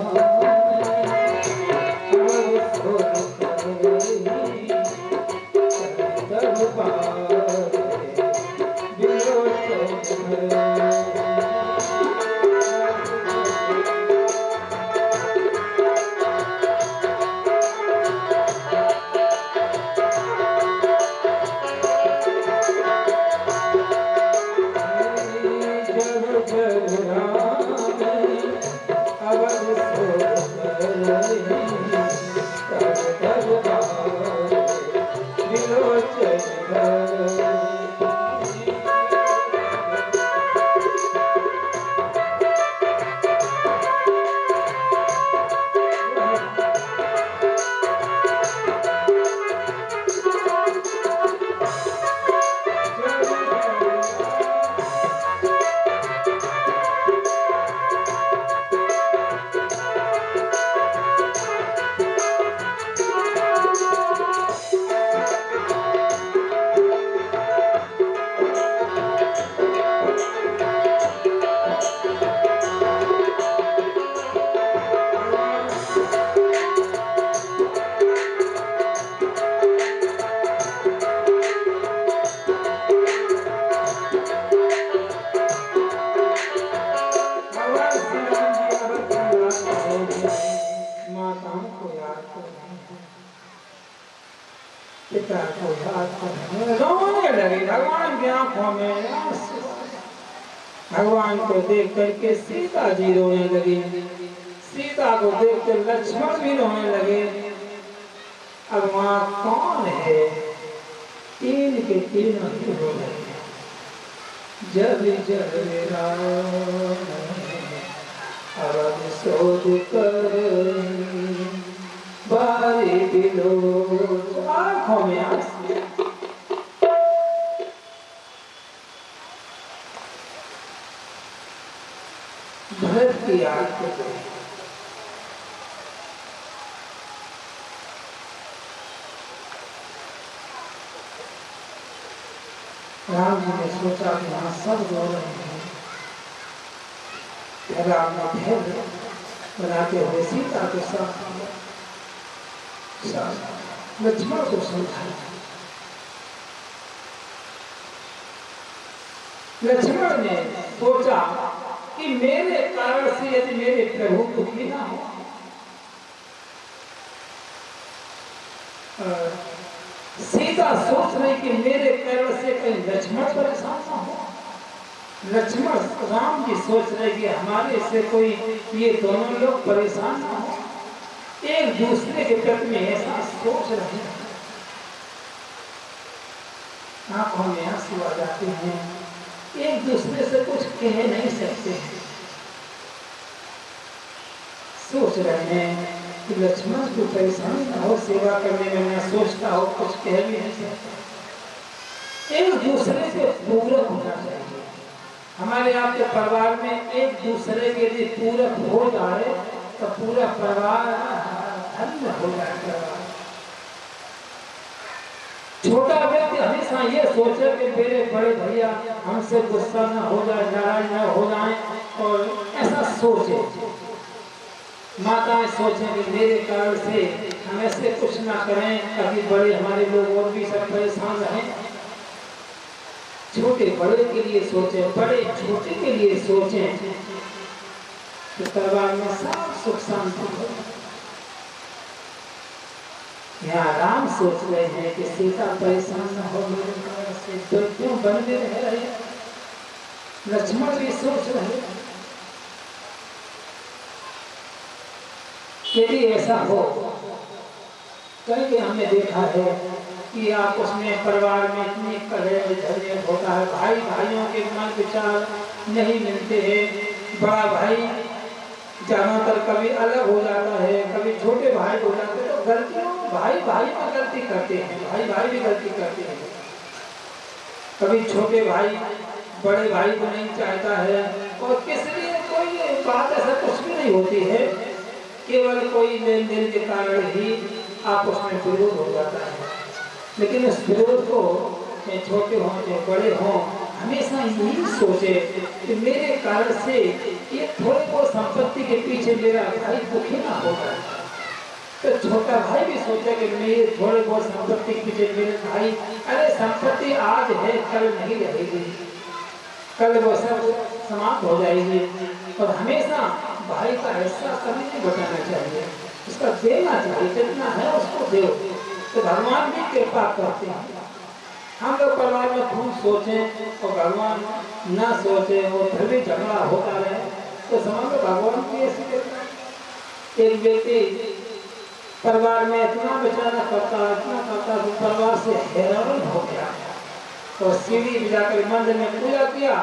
विलोचन रोने लगी भगवान की आंखों में आंसू। भगवान को देख करके सीता जी रोने लगी, सीता को देख कर लक्ष्मण भी रोने लगे। अब वहां कौन है? तीन के तीनों ही रो रहे हैं। जब जब राम अवध शोध कर बारी बिलो, आंखों में आंसू। भरत की आंख को राम जी ने सोचा कि यहाँ सब रो रहे हैं, राम ने धैर्य बनाते हुए सीता के साथ लक्ष्मण को समझाया। लक्ष्मण ने सोचा कि मेरे कारण से यदि मेरे प्रभु दुखी ना हो, सीता सोच रही कि मेरे कारण से कहीं लक्ष्मण परेशान ना हो। लक्ष्मण राम जी सोच रहे कि हमारे से कोई ये दोनों लोग परेशान ना हो। एक दूसरे के प्रति में ऐसा सोच रहे हैं, आंखों में आंसू आ जाते हैं, एक दूसरे से कुछ कह नहीं सकते हैं। सोच रहे हैं कि लक्ष्मण को परेशानी ना हो, सेवा करने में मैं सोचता हो, कुछ कह भी नहीं सकता। एक दूसरे से पूरक होना चाहिए। हमारे आपके परिवार में एक दूसरे के लिए पूरक हो जाए तो पूरा परिवार धन्य हो जाएगा। छोटा व्यक्ति हमेशा ये सोचे कि मेरे बड़े भैया हमसे गुस्सा न हो जाए, नाराज न हो जाए, और ऐसा सोचे। माताएं सोचें कि मेरे कारण से हम ऐसे कुछ ना करें ताकि बड़े हमारे लोग और भी सब परेशान रहें। छोटे बड़े के लिए सोचें, बड़े छोटे के लिए सोचें, तो परिवार में सब सुख शांति हो। यहाँ राम सोच रहे हैं कि सीता परेशान न हो मेरे कारण से, तो क्यों बन में रह रहे। लक्ष्मण भी सोच रहे यदि ऐसा हो। कहीं हमने देखा है कि आपस में परिवार में इतनी कलह झंझट होता है, भाई भाइयों के मन विचार नहीं मिलते हैं। बड़ा भाई ज्यादातर कभी अलग हो जाता है, कभी छोटे भाई हो जाते हैं, तो गलतियों भाई भाई में गलती करते हैं, भाई भाई भी गलती करते हैं। कभी छोटे भाई बड़े भाई को नहीं चाहता है, और किसी लिए कोई बात ऐसा कुछ भी नहीं होती है, केवल कोई लेन देन के कारण ही आपस में विरोध हो जाता है। लेकिन उस विरोध को चाहे छोटे हों चाहे बड़े हों, हमेशा यही सोचे कि मेरे कारण से ये थोड़ी बहुत संपत्ति के पीछे मेरा भाई दुखी ना होगा। तो छोटा भाई भी सोचे कि मेरे थोड़े बहुत संपत्ति के पीछे मेरे भाई, अरे संपत्ति आज है कल नहीं रहेगी, कल वो सब समाप्त हो जाएगी। और हमेशा भाई का हिस्सा कभी नहीं बताना चाहिए, उसका देना चाहिए, जितना है उसको दो, तो भगवान भी कृपा करते हैं। हम लोग परिवार में खूब सोचें और भगवान ना सोचे, वो फिर भी झगड़ा होता रहे, तो समझ लो भगवान की ऐसी कृपा। एक व्यक्ति परिवार में इतना बेचारा करता तो परिवार से हैरान हो गया, और सीढ़ी भी जाकर मंदिर में पूजा किया,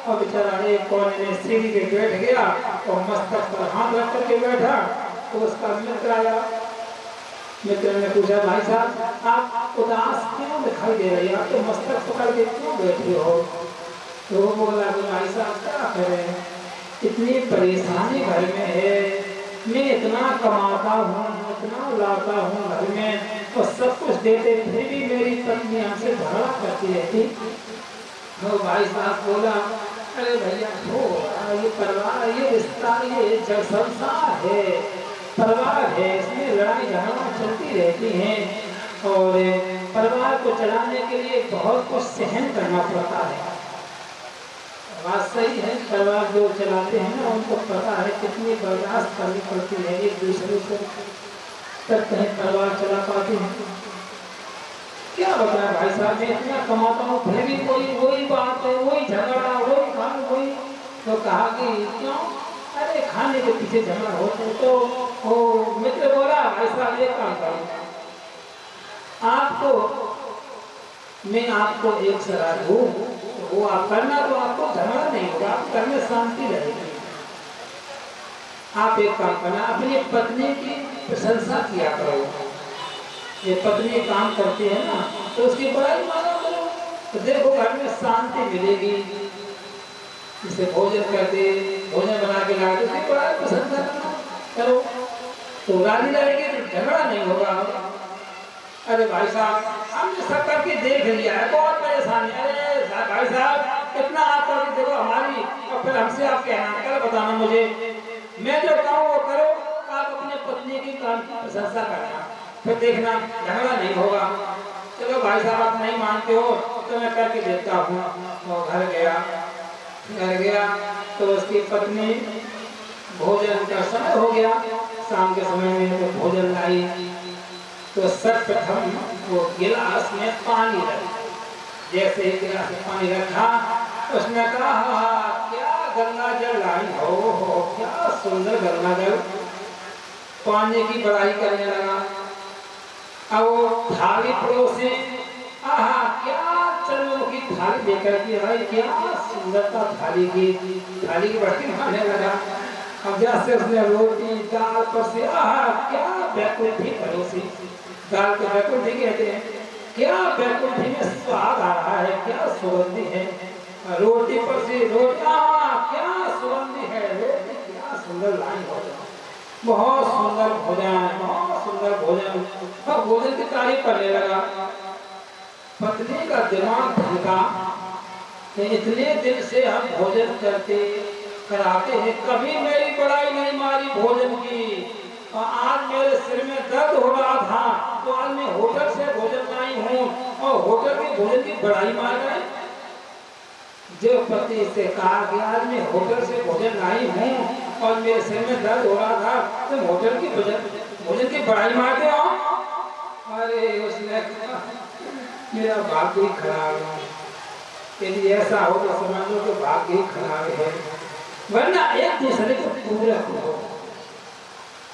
और बेचारा एक कोने में सीढ़ी पे बैठ गया और मस्तक पर हाथ रख करके बैठा। तो उसका मित्र आया, मित्र ने पूछा, भाई साहब आप उदास क्यों दिखाई दे रही है, आप तो मस्तक पकड़ के क्यों बैठे हो। तो वो बोला कि भाई साहब क्या करें, इतनी परेशानी घर में है, मैं इतना कमाता हूँ, इतना लाता हूँ घर में, और सब कुछ देते फिर भी मेरी पत्नी हमसे झगड़ा करती रहती। तो भाई साहब बोला, अरे भैया हो ये परिवार, ये रिश्ता, ये जग संसार है, परिवार है, इसमें लड़ाई झगड़ा चलती रहती हैं, और परिवार को चलाने के लिए बहुत कुछ सहन करना पड़ता है। बात सही है, परिवार जो चलाते हैं ना उनको पता है कितनी बर्दाश्त करनी पड़ती है एक दूसरे से, तब कहीं परिवार चला पाते हैं। क्या बताएं भाई साहब, मैं इतना कमाता हूँ फिर भी कोई वही बात है, वही झगड़ा, वही खान, वही। तो कहा कि क्यों? अरे खाने के पीछे झगड़ा होते तो वो मित्र बोला भाई साहब ये काम करो, आपको मैं आपको एक सलाह दूं, वो आप करना तो आपको झगड़ा नहीं होगा, आप करने शांति रहेगी। आप एक काम करना, अपनी पत्नी की प्रशंसा किया करो। ये पत्नी काम करती है ना तो उसकी बड़ाई माना करो, तो देखो घर में शांति मिलेगी। इसे भोजन करते, भोजन बना के लाते, उसकी बड़ाई प्रशंसा करो तो राजी रहेगी, तो झगड़ा नहीं होगा। अरे भाई साहब हमने सब करके देख लिया है, बहुत परेशानी। अरे भाई साहब इतना आप करके देखो हमारी, और फिर हमसे आप कहना, कल बताना मुझे, मैं जो कहूँ वो करो। आप अपने पत्नी की काम की प्रशंसा करना, फिर देखना झगड़ा नहीं होगा। चलो भाई साहब आप नहीं मानते हो तो मैं करके देखता हूँ। और घर गया तो उसकी पत्नी, भोजन का समय हो गया, शाम के समय में तो भोजन लाई, तो सर्वप्रथम वो गिलास में पानी रखा। जैसे ही गिलास में पानी रखा उसने कहा क्या गंगा जल लाई हो, क्या सुंदर गंगा जल। पानी की बड़ाई करने लगा। अब वो थाली परोसे, आहा क्या चंद्रमुखी थाली लेकर के आई, क्या सुंदरता थाली की बड़की खाने लगा। अब जैसे उसने रोटी दाल पर से, आहा क्या बैकुंठी परोसी, दाल को बैकुंठी कहते हैं, क्या बैकुंठी में स्वाद आ रहा है, क्या सुगंधी है। रोटी पर से रोटी, क्या सुगंधी है रोटी, क्या सुंदर लाई हो, बहुत सुंदर भोजन, बहुत सुंदर भोजन। अब भोजन की तारीफ करने लगा। पत्नी का दिमाग धड़का, इतने दिन से हम भोजन कराते हैं, कभी मेरी बड़ाई नहीं मारी भोजन की, और आज मेरे सिर में दर्द हो रहा था तो आज मैं होटल से भोजन लाई हूँ और होटल के भोजन की बड़ाई मार रहे। जो पति से कहा कि आज मैं होटल से भोजन लाई हूँ और मेरे सिर में दर्द हो रहा था, तो होटल की भोजन की बड़ाई मारते हो। अरे उसने कहा मेरा भाग्य ही खराब है, यदि ऐसा हो तो समझ लो कि भाग्य ही खराब है, वरना एक दूसरे को पूरक हो।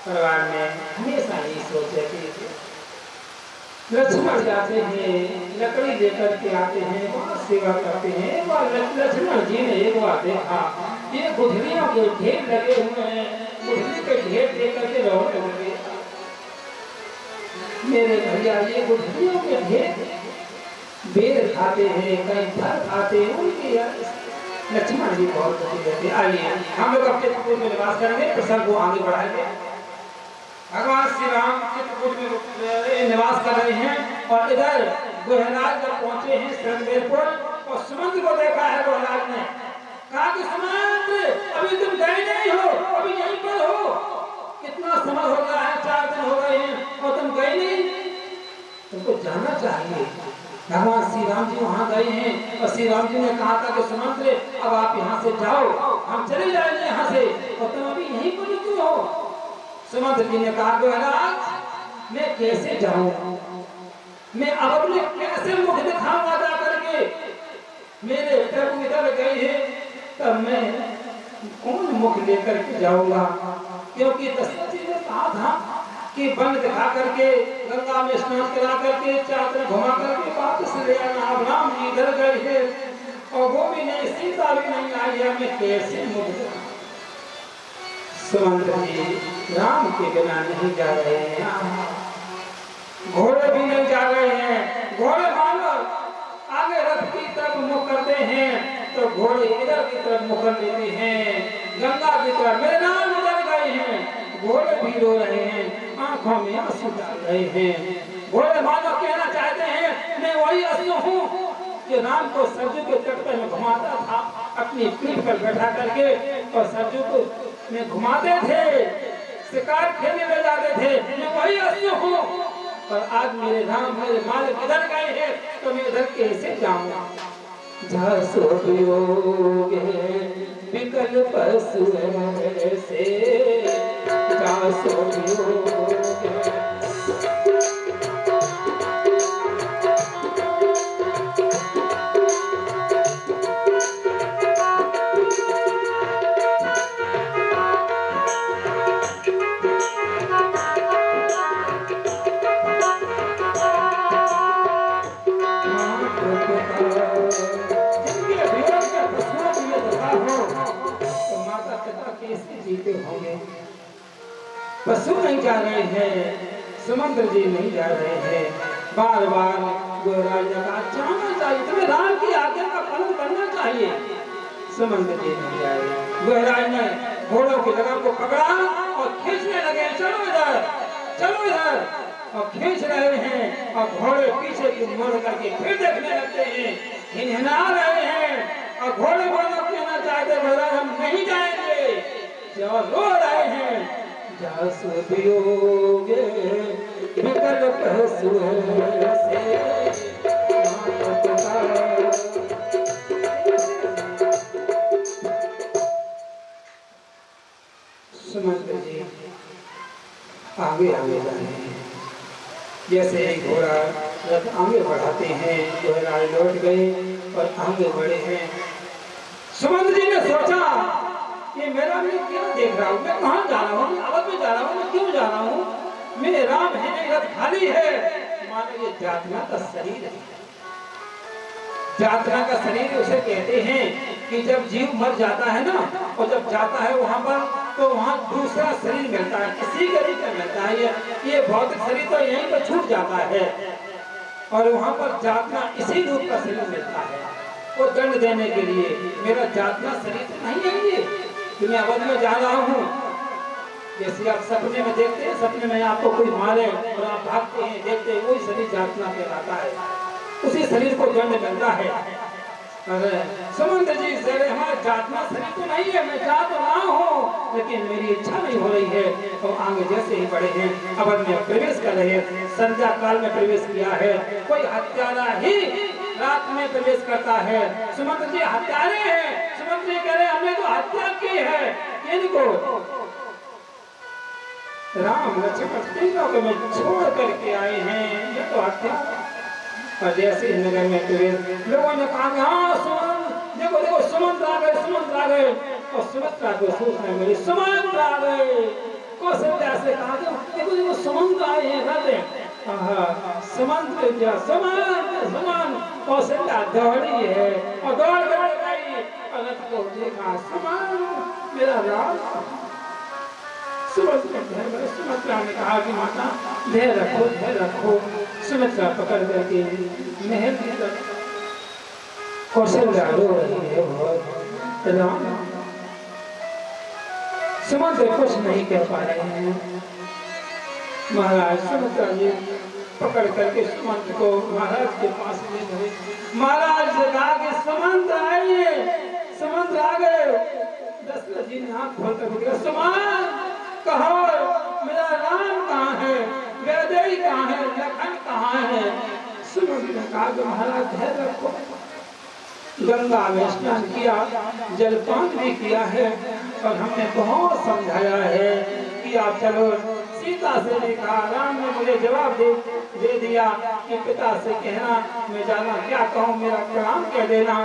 परिवार में हमेशा यही सोच है कि लक्ष्मण जाते हैं, लकड़ी लेकर के आते हैं, वहाँ सेवा करते हैं। एक बार लक्ष्मण जी ने एक बार देखा ये गुठलियों के ढेर लगे हुए हैं, गुठली के ढेर लेकर के रोने लगे। मेरे भैया ये गुठलियों के ढेर बेर खाते हैं, कहीं फल खाते हैं, उनके लक्ष्मण जी बहुत खुशी रहते। आइए हम लोग अपने चित्रकूट में निवास करेंगे, प्रसंग को आगे बढ़ाएंगे। भगवान श्री राम चित्रकूट में निवास कर रहे हैं और इधर गोहराज जब पहुंचे हैं श्रृंगेरपुर, और सुमंत को देखा है गोहराज ने, कहा कि सुमंत अभी तुम गए नहीं हो, अभी यहीं पर हो, कितना समय हो गया है, 4 दिन हो गए हैं और तुम गए नहीं, तुमको जाना चाहिए। भगवान श्री राम जी वहाँ गए हैं और श्री राम जी ने कहा था कि सुमंत अब आप यहाँ से जाओ, हम चले जाएंगे यहाँ से, और तुम अभी यहीं पर क्यों हो। सुमंत जी ने कहा महाराज मैं कैसे जाऊं, मैं अब अपने कैसे मुख दिखाऊंगा जा करके, मेरे प्रभु इधर गए हैं तब मैं कौन मुख लेकर के जाऊंगा, क्योंकि दशरथ जी ने कहा था कि वन दिखा करके गंगा में स्नान करा करके चादर घुमा करके वापस ले आना। अब राम जी इधर गए हैं और वो भी नहीं, सीता भी नहीं आई है, मैं कैसे मुख दिखाऊं। सुमंत जी राम के बिना नहीं जा रहे हैं, घोड़े भी नहीं जा रहे हैं, घोड़े मानो आगे रथ की तरफ मुख करते हैं तो घोड़े इधर की तरफ मुख कर लेते हैं, गंगा की तरफ। मेरे नाम उधर गए हैं, घोड़े भी रो रहे हैं, आंखों में आंसू डाल रहे हैं। घोड़े मानो कहना चाहते हैं मैं वही असुर हूँ कि राम को सरजू के तट पर घुमाता था, अपनी पीठ पर बैठा करके, और सरजू को में घुमाते थे, शिकार खेलने में जाते थे, मैं वही असुर हूँ। और आज मेरे राम मेरे मालिक इधर गए हैं तो मैं इधर कैसे जाऊंगा। विकल पशु से जिनके विरोध में पशुओं की ये दशा हो तो माता पिता कैसे जीते होंगे। पशु नहीं जा रहे हैं, सुमंत्र जी नहीं जा रहे हैं। बार बार गोराज ने कहा जाना चाहिए, तुम्हें राम की आज्ञा का पालन करना चाहिए। सुमंत्र जी नहीं आए। गोराज ने घोड़ों की लगाम को पकड़ा और खींचने लगे, चलो इधर चलो इधर, और खींच रहे हैं और घोड़े पीछे की मुड़ करके फिर देखने लगते हैं, हिनहिना रहे हैं और घोड़े बोलना कहना चाहते गोराज हम नहीं जाएंगे, जो रो रहे हैं जासु पियोगे विकल पशु से सुमंत्र जी आगे आगे जा रहे हैं। जैसे एक घोड़ा रथ आगे बढ़ाते हैं, घोड़ा लौट गए और आगे बढ़े हैं। सुमंत्र जी ने सोचा कि मेरा मैं क्या देख रहा हूँ, मैं कहाँ जा रहा हूँ, अवध में जा रहा हूँ, मैं क्यों जा रहा हूँ, मेरे राम है नहीं, रथ खाली है। मानो ये जातना का शरीर है। जातना का शरीर उसे कहते हैं कि जब जीव मर जाता है ना, और जब जाता है वहां पर तो वहां दूसरा शरीर मिलता है, किसी गरीब का मिलता है। ये भौतिक शरीर तो यहीं पर छूट जाता है और वहां पर जातना इसी रूप का शरीर मिलता है। वो दंड देने के लिए मेरा जातना शरीर तो नहीं है ये, मैं अवध में जा रहा हूँ। जैसे आप सपने में देखते हैं, सपने में आपको कोई मारे और आप भागते हैं, देखते हैं, वही शरीर जातना कहलाता है, उसी शरीर को दंड मिलता है। अरे सुमंत्र जी से हमारा जातना शरीर तो नहीं है, मैं जा तो रहा हूँ लेकिन मेरी इच्छा नहीं हो रही है। तो आगे जैसे ही बढ़े हैं, अवध में प्रवेश कर रहे हैं, संध्या काल में प्रवेश किया है। कोई हत्यारा ही रात में प्रवेश करता है। सुमंत्र जी हत्यारे हैं। सुमंत्र जी कह रहे हमने तो हत्या की है, इनको राम लक्ष्मण तीनों को में छोड़ करके आए हैं, ये तो हत्या। और जैसे ही नगर में प्रवेश, लोगों ने कहा हाँ सुमंत्र, देखो देखो सुमंत्र आ गए, सुमंत्र आ गए। और सुमित्रा को सूचना मिली सुमंत्र आ गए। कौशल्या से कहा देखो देखो सुमंत्र आए हैं, रहते सुमंत्र क्या सुमंत्र सुमंत्र। कौशल्या दौड़ी है और दौड़ कर गई और रथ को देखा सुमंत्र मेरा राम। सुमित्रा ने कहा कि माता धैर्य रखो धैर्य रखो। सुमित्रा पकड़ करके महल की तरफ कौशल्या रो रही है बहुत। राम सुमंत्र कुछ नहीं कह पा रहे हैं। महाराज सुमित्रा जी पकड़ करके सुमंत्र को महाराज के पास ले गए। महाराज से कहा कि सुमंत्र आइए, सुमंत्र आ गए। दशरथ जी ने हाथ खोल कर सुमंत्र कहो मेरा राम कहाँ है, वैदेही कहाँ है, लखन कहाँ है। सुमंत्र ने कहा कि महाराज धैर्य रखो। गंगा में स्नान किया, जलपान भी किया है और हमने बहुत समझाया है कि आप चलो। सीता से भी कहा, राम ने मुझे जवाब दे दिया कि पिता से कहना मैं जाना क्या कहूँ, मेरा प्रणाम कह देना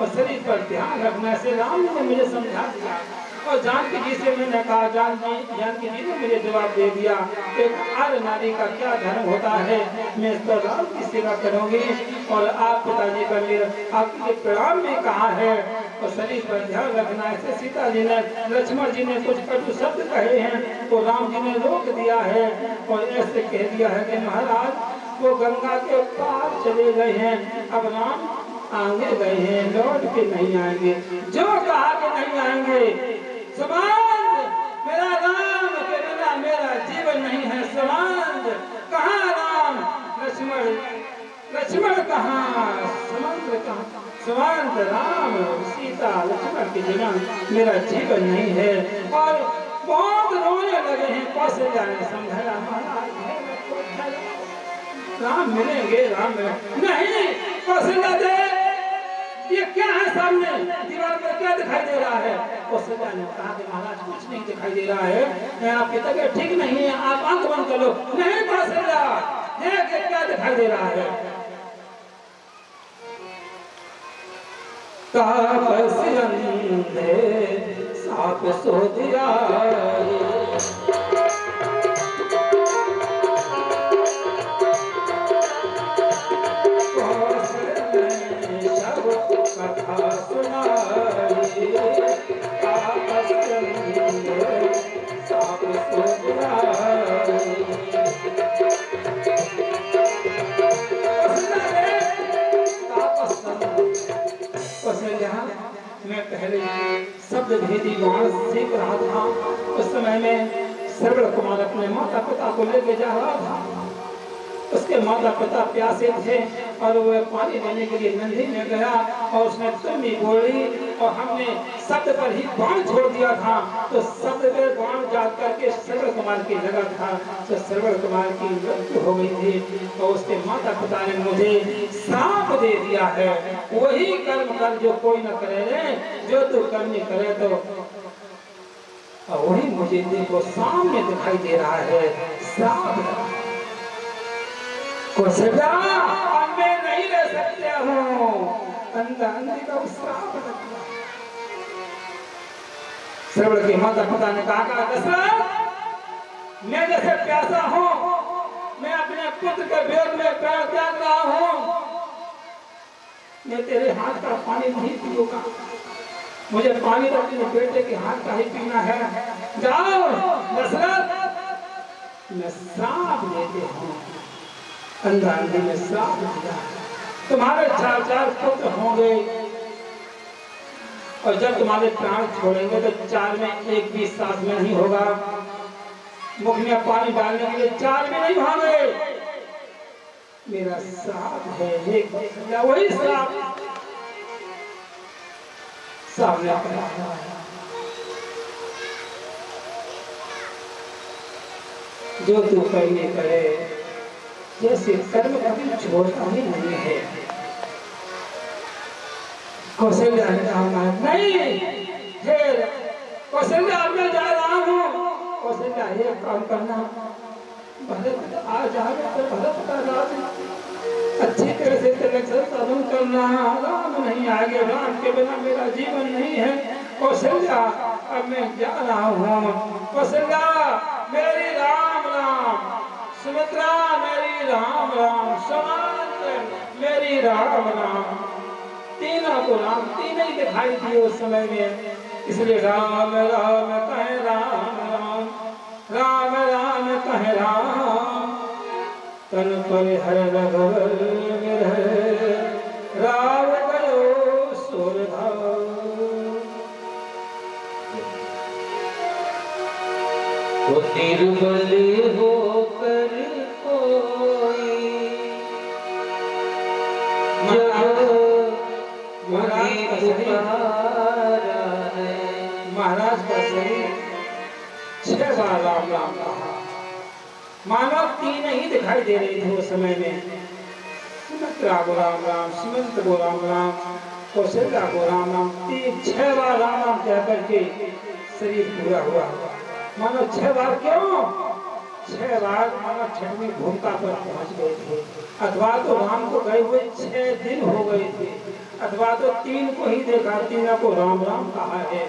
और शरीर पर ध्यान रखने से राम ने मुझे समझा दिया। और जानकी जी से मैंने कहा, जानकी जी ने मुझे जवाब दे दिया एक आर्य नारी का क्या धर्म होता है, मैं तो राम की सेवा करूंगी और आप पिताजी का मेरा आपके प्रणाम में कहा है और शरीर पर ध्यान रखना। ऐसे सीता जी ने लक्ष्मण जी ने कुछ कटु शब्द कहे हैं तो राम जी ने रोक दिया है और ऐसे कह दिया है कि महाराज वो गंगा के पार चले गए हैं, अब राम आगे गए हैं, लौट के नहीं आएंगे। जो कहा कि नहीं आएंगे, सुमंत्र मेरा राम के बिना मेरा जीवन नहीं है। सुमंत्र कहाँ राम, लक्ष्मण लक्ष्मण कहाँ, सुमंत्र कहाँ, सुमंत्र राम सीता लक्ष्मण के बिना मेरा जीवन नहीं है। और बहुत रोने लगे हैं। कौशल्या ने समझाया महाराज राम मिलेंगे, राम नहीं। कौशल्या दे ये क्या है सामने दीवार पर, क्या दिखाई दे रहा है। कौशल्या ने कहा कि महाराज कुछ नहीं दिखाई दे रहा है, आपकी तबीयत ठीक नहीं है, आप आंख बंद कर लो। नहीं कौशल्या क्या दिखाई दे रहा है। तापस अंधे साप सो दिया कौशल्या कथा सुनाई आपस में साप सो मैं पहले शब्द भेदी बाण सीख रहा था। उस समय में श्रवण कुमार अपने माता पिता को लेके जा रहा था। उसके माता पिता प्यासे थे और वह पानी लेने के लिए नदी में गया और उसने तुरमी बोली और हमने शब्द पर ही बाण छोड़ दिया था। तो शब्द पर बाण जा करके श्रवण कुमार की लगा था। तो श्रवण कुमार की मृत्यु हो गई थी और उसके माता पिता ने मुझे श्राप दे दिया है, वही कर्म कर जो कोई न करे रे, जो तू कर्म नहीं करे तो वही मुझे देखो सामने दिखाई दे रहा है श्राप। कौशल्या अब मैं नहीं रह सकता हूँ, अंधा अंधी का श्राप लग गया। श्रवण के माता पिता ने कहा दशरथ मैं जैसे प्यासा हूँ, मैं अपने पुत्र के वेद में पैर त्याग रहा हूँ, मैं तेरे हाथ का पानी नहीं पीऊंगा, मुझे पानी तो अपने बेटे के हाथ का ही पीना है। जाओ दशरथ मैं श्राप देते हूँ, अंधा अंधी में श्राप दिया, तुम्हारे 4 पुत्र होंगे और जब तुम्हारे प्राण छोड़ेंगे तो 4 में एक भी सांस में नहीं होगा, मुख में पानी डालने के लिए 4 में नहीं होंगे। मेरा श्राप है, वही श्राप सामने पड़ा है। जो तू पहले करे जैसे कर्म कभी छोड़ता ही नहीं है। कौशल्या ने कहा नहीं फिर कौशल्या मैं जा रहा हूँ। कौशल्या ये काम करना, भरत आ जाए तो भरत का राज अच्छी तरह से तिलक साधन करना, राम नहीं आगे, राम के बिना मेरा जीवन नहीं है। कौशल्या अब मैं जा रहा हूँ। कौशल्या मेरी राम राम, सुमित्रा मेरी राम राम, सुमंत मेरी राम राम। तीनों को राम तीन ही दिखाई दिए उस समय में, इसलिए राम राम कहे राम राम, राम राम कहे राम। तन पर हर रघुवर राव गयो सुर वो निर्बल होकर कोई महाराज का शरीर 6 बार राम राम कहा। मानव 3 ही दिखाई दे रही थी उस समय में, सुमित्रा को राम राम, सुमंत को राम राम, कौशल्या को राम राम, 6 बार राम राम कह करके शरीर पूरा हुआ। मानो 6 बार क्यों? 6 बार मानो 6वीं भूमिका पर पहुंच गए थे, अथवा तो राम को गए हुए 6 दिन हो गए थे, अथवा तो 3 को ही देखा, 3 को राम राम कहा है,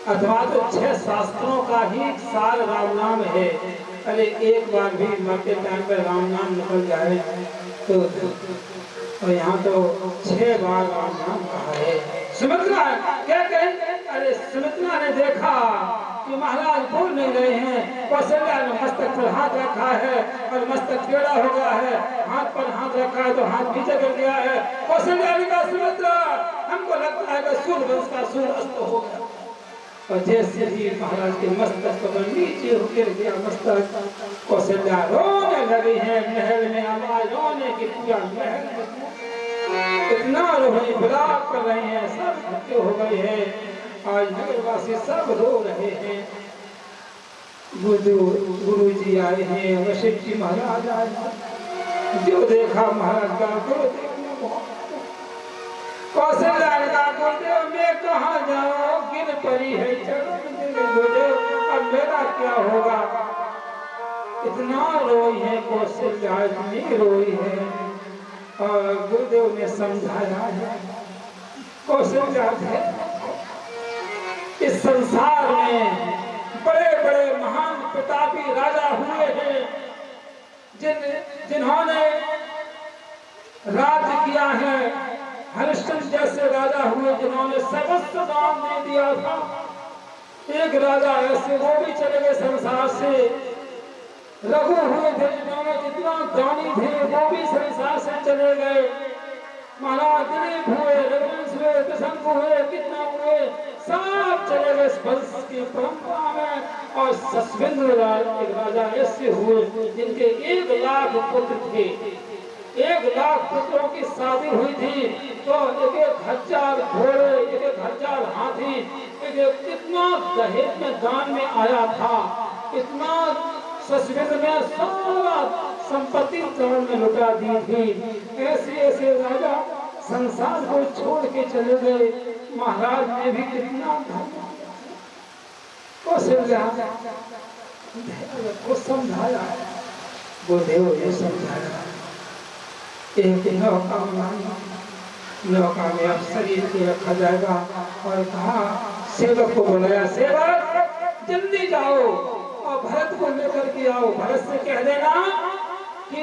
अथवा तो 6 शास्त्रों का ही सार राम नाम है। अरे एक बार भी मरते टाइम पर राम नाम निकल जाए तो और यहाँ तो 6 बार राम नाम कहा है। सुमित्रा क्या कहें? अरे सुमित्रा ने देखा कि महाराज बोल नहीं रहे हैं। कौशल्या ने मस्तक पर हाथ रखा है और मस्तक टेढ़ा हो गया है, हाथ पर हाथ रखा है तो हाथ नीचे गिर गया है। कौशल्या ने कहा सुमित्रा हमको लगता है कि सूर्य वंश का सूर्य अस्त हो गया। और जैसे ही महाराज के मस्तक पर नीचे गिर गया मस्तक, कौशल्या रोने लगी है। महल में आवाज रोने की, पूरा महल में इतना रोने विलाप कर रहे हैं, सब इकट्ठे हो गए हैं। आज नगरवासी सब रो रहे हैं। गुरु जी आए हैं, वशिष्ठ जी महाराज आए हैं। जो देखा महाराज का गुरु कौशल्या ने कहा गुरुदेव मैं कहाँ जाऊँ, गिर पड़ी है गुरुदेव, अब मेरा क्या होगा। इतना रोई है कौशल्या, इतनी रोई है। और गुरुदेव ने समझाया है कौशल्या इस संसार में बड़े बड़े महान प्रतापी राजा हुए हैं, जिन्होंने राज्य किया है, हरिश्चंद्र जैसे राजा हुए जिन्होंने सर्वस्व दान दे दिया था। एक राजा ऐसे वो भी चले गए संसार से। रघु हुए थे जिन्होंने जितना दानी थे वो भी संसार से चले गए। महाराज दिलीप हुए, रघुवंश हुए, कृष्ण हुए, कितना हुए, सब चले गए स्पर्श की परंपरा में। और सस्वेंद्र एक राजा ऐसे हुए जिनके 1,00,000 पुत्र थे। 1,00,000 पुत्रों की शादी हुई थी तो 1,000 घोड़े, 1,000 हाथी, कितना दहेज में दान में आया था। इतना सस्वेंद्र में सारा संपत्ति दान में लुटा दी थी। ऐसे ऐसे राजा संसार को छोड़ के चले गए। महाराज ने भी कितना को समझाया, गुरुदेव ने समझाया। एक नौका में अब शरीर के रखा जाएगा और कहा सेवक को बुलाया, सेवक जल्दी जाओ और भरत को लेकर के आओ। भरत से कह देना कि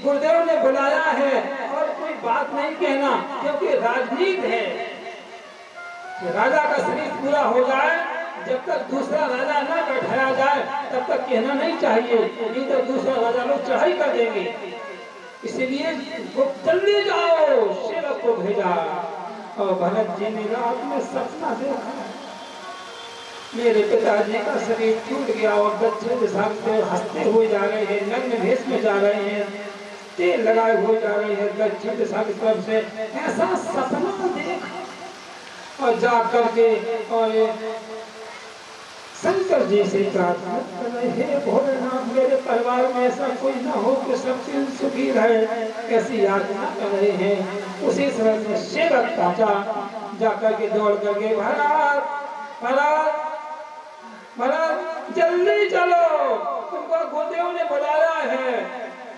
गुरुदेव ने बुलाया है और कोई बात नहीं कहना, क्योंकि राजनीति है। राजा का शरीर पूरा हो जाए, जब तक दूसरा राजा न बैठाया जाए तब तक कहना नहीं चाहिए, नहीं तो दूसरा राजा लोग चढ़ाई कर देंगे। इसलिए वो जल्दी जाओ, सेवक को भेजा। और भरत जी ने रात में सपना देखा, मेरे पिताजी का शरीर टूट गया और बच्चे हंसते हुए जा रहे हैं, नग्न भेष में जा रहे हैं, तेल लगाए हुए जा रहे हैं दक्षिण दिशा की तरफ से। ऐसा सपना देख और जा करके और शंकर जी से प्रार्थना कर रहे हैं, भोलेनाथ मेरे परिवार में ऐसा कोई ना हो कि सब सुखी रहे, ऐसी याचना कर रहे हैं। उसी समय में सेवक पहुंचा, जाकर के दौड़ करके भरत भरत भरत जल्दी चलो, तुमको गुरुदेव ने बुलाया है।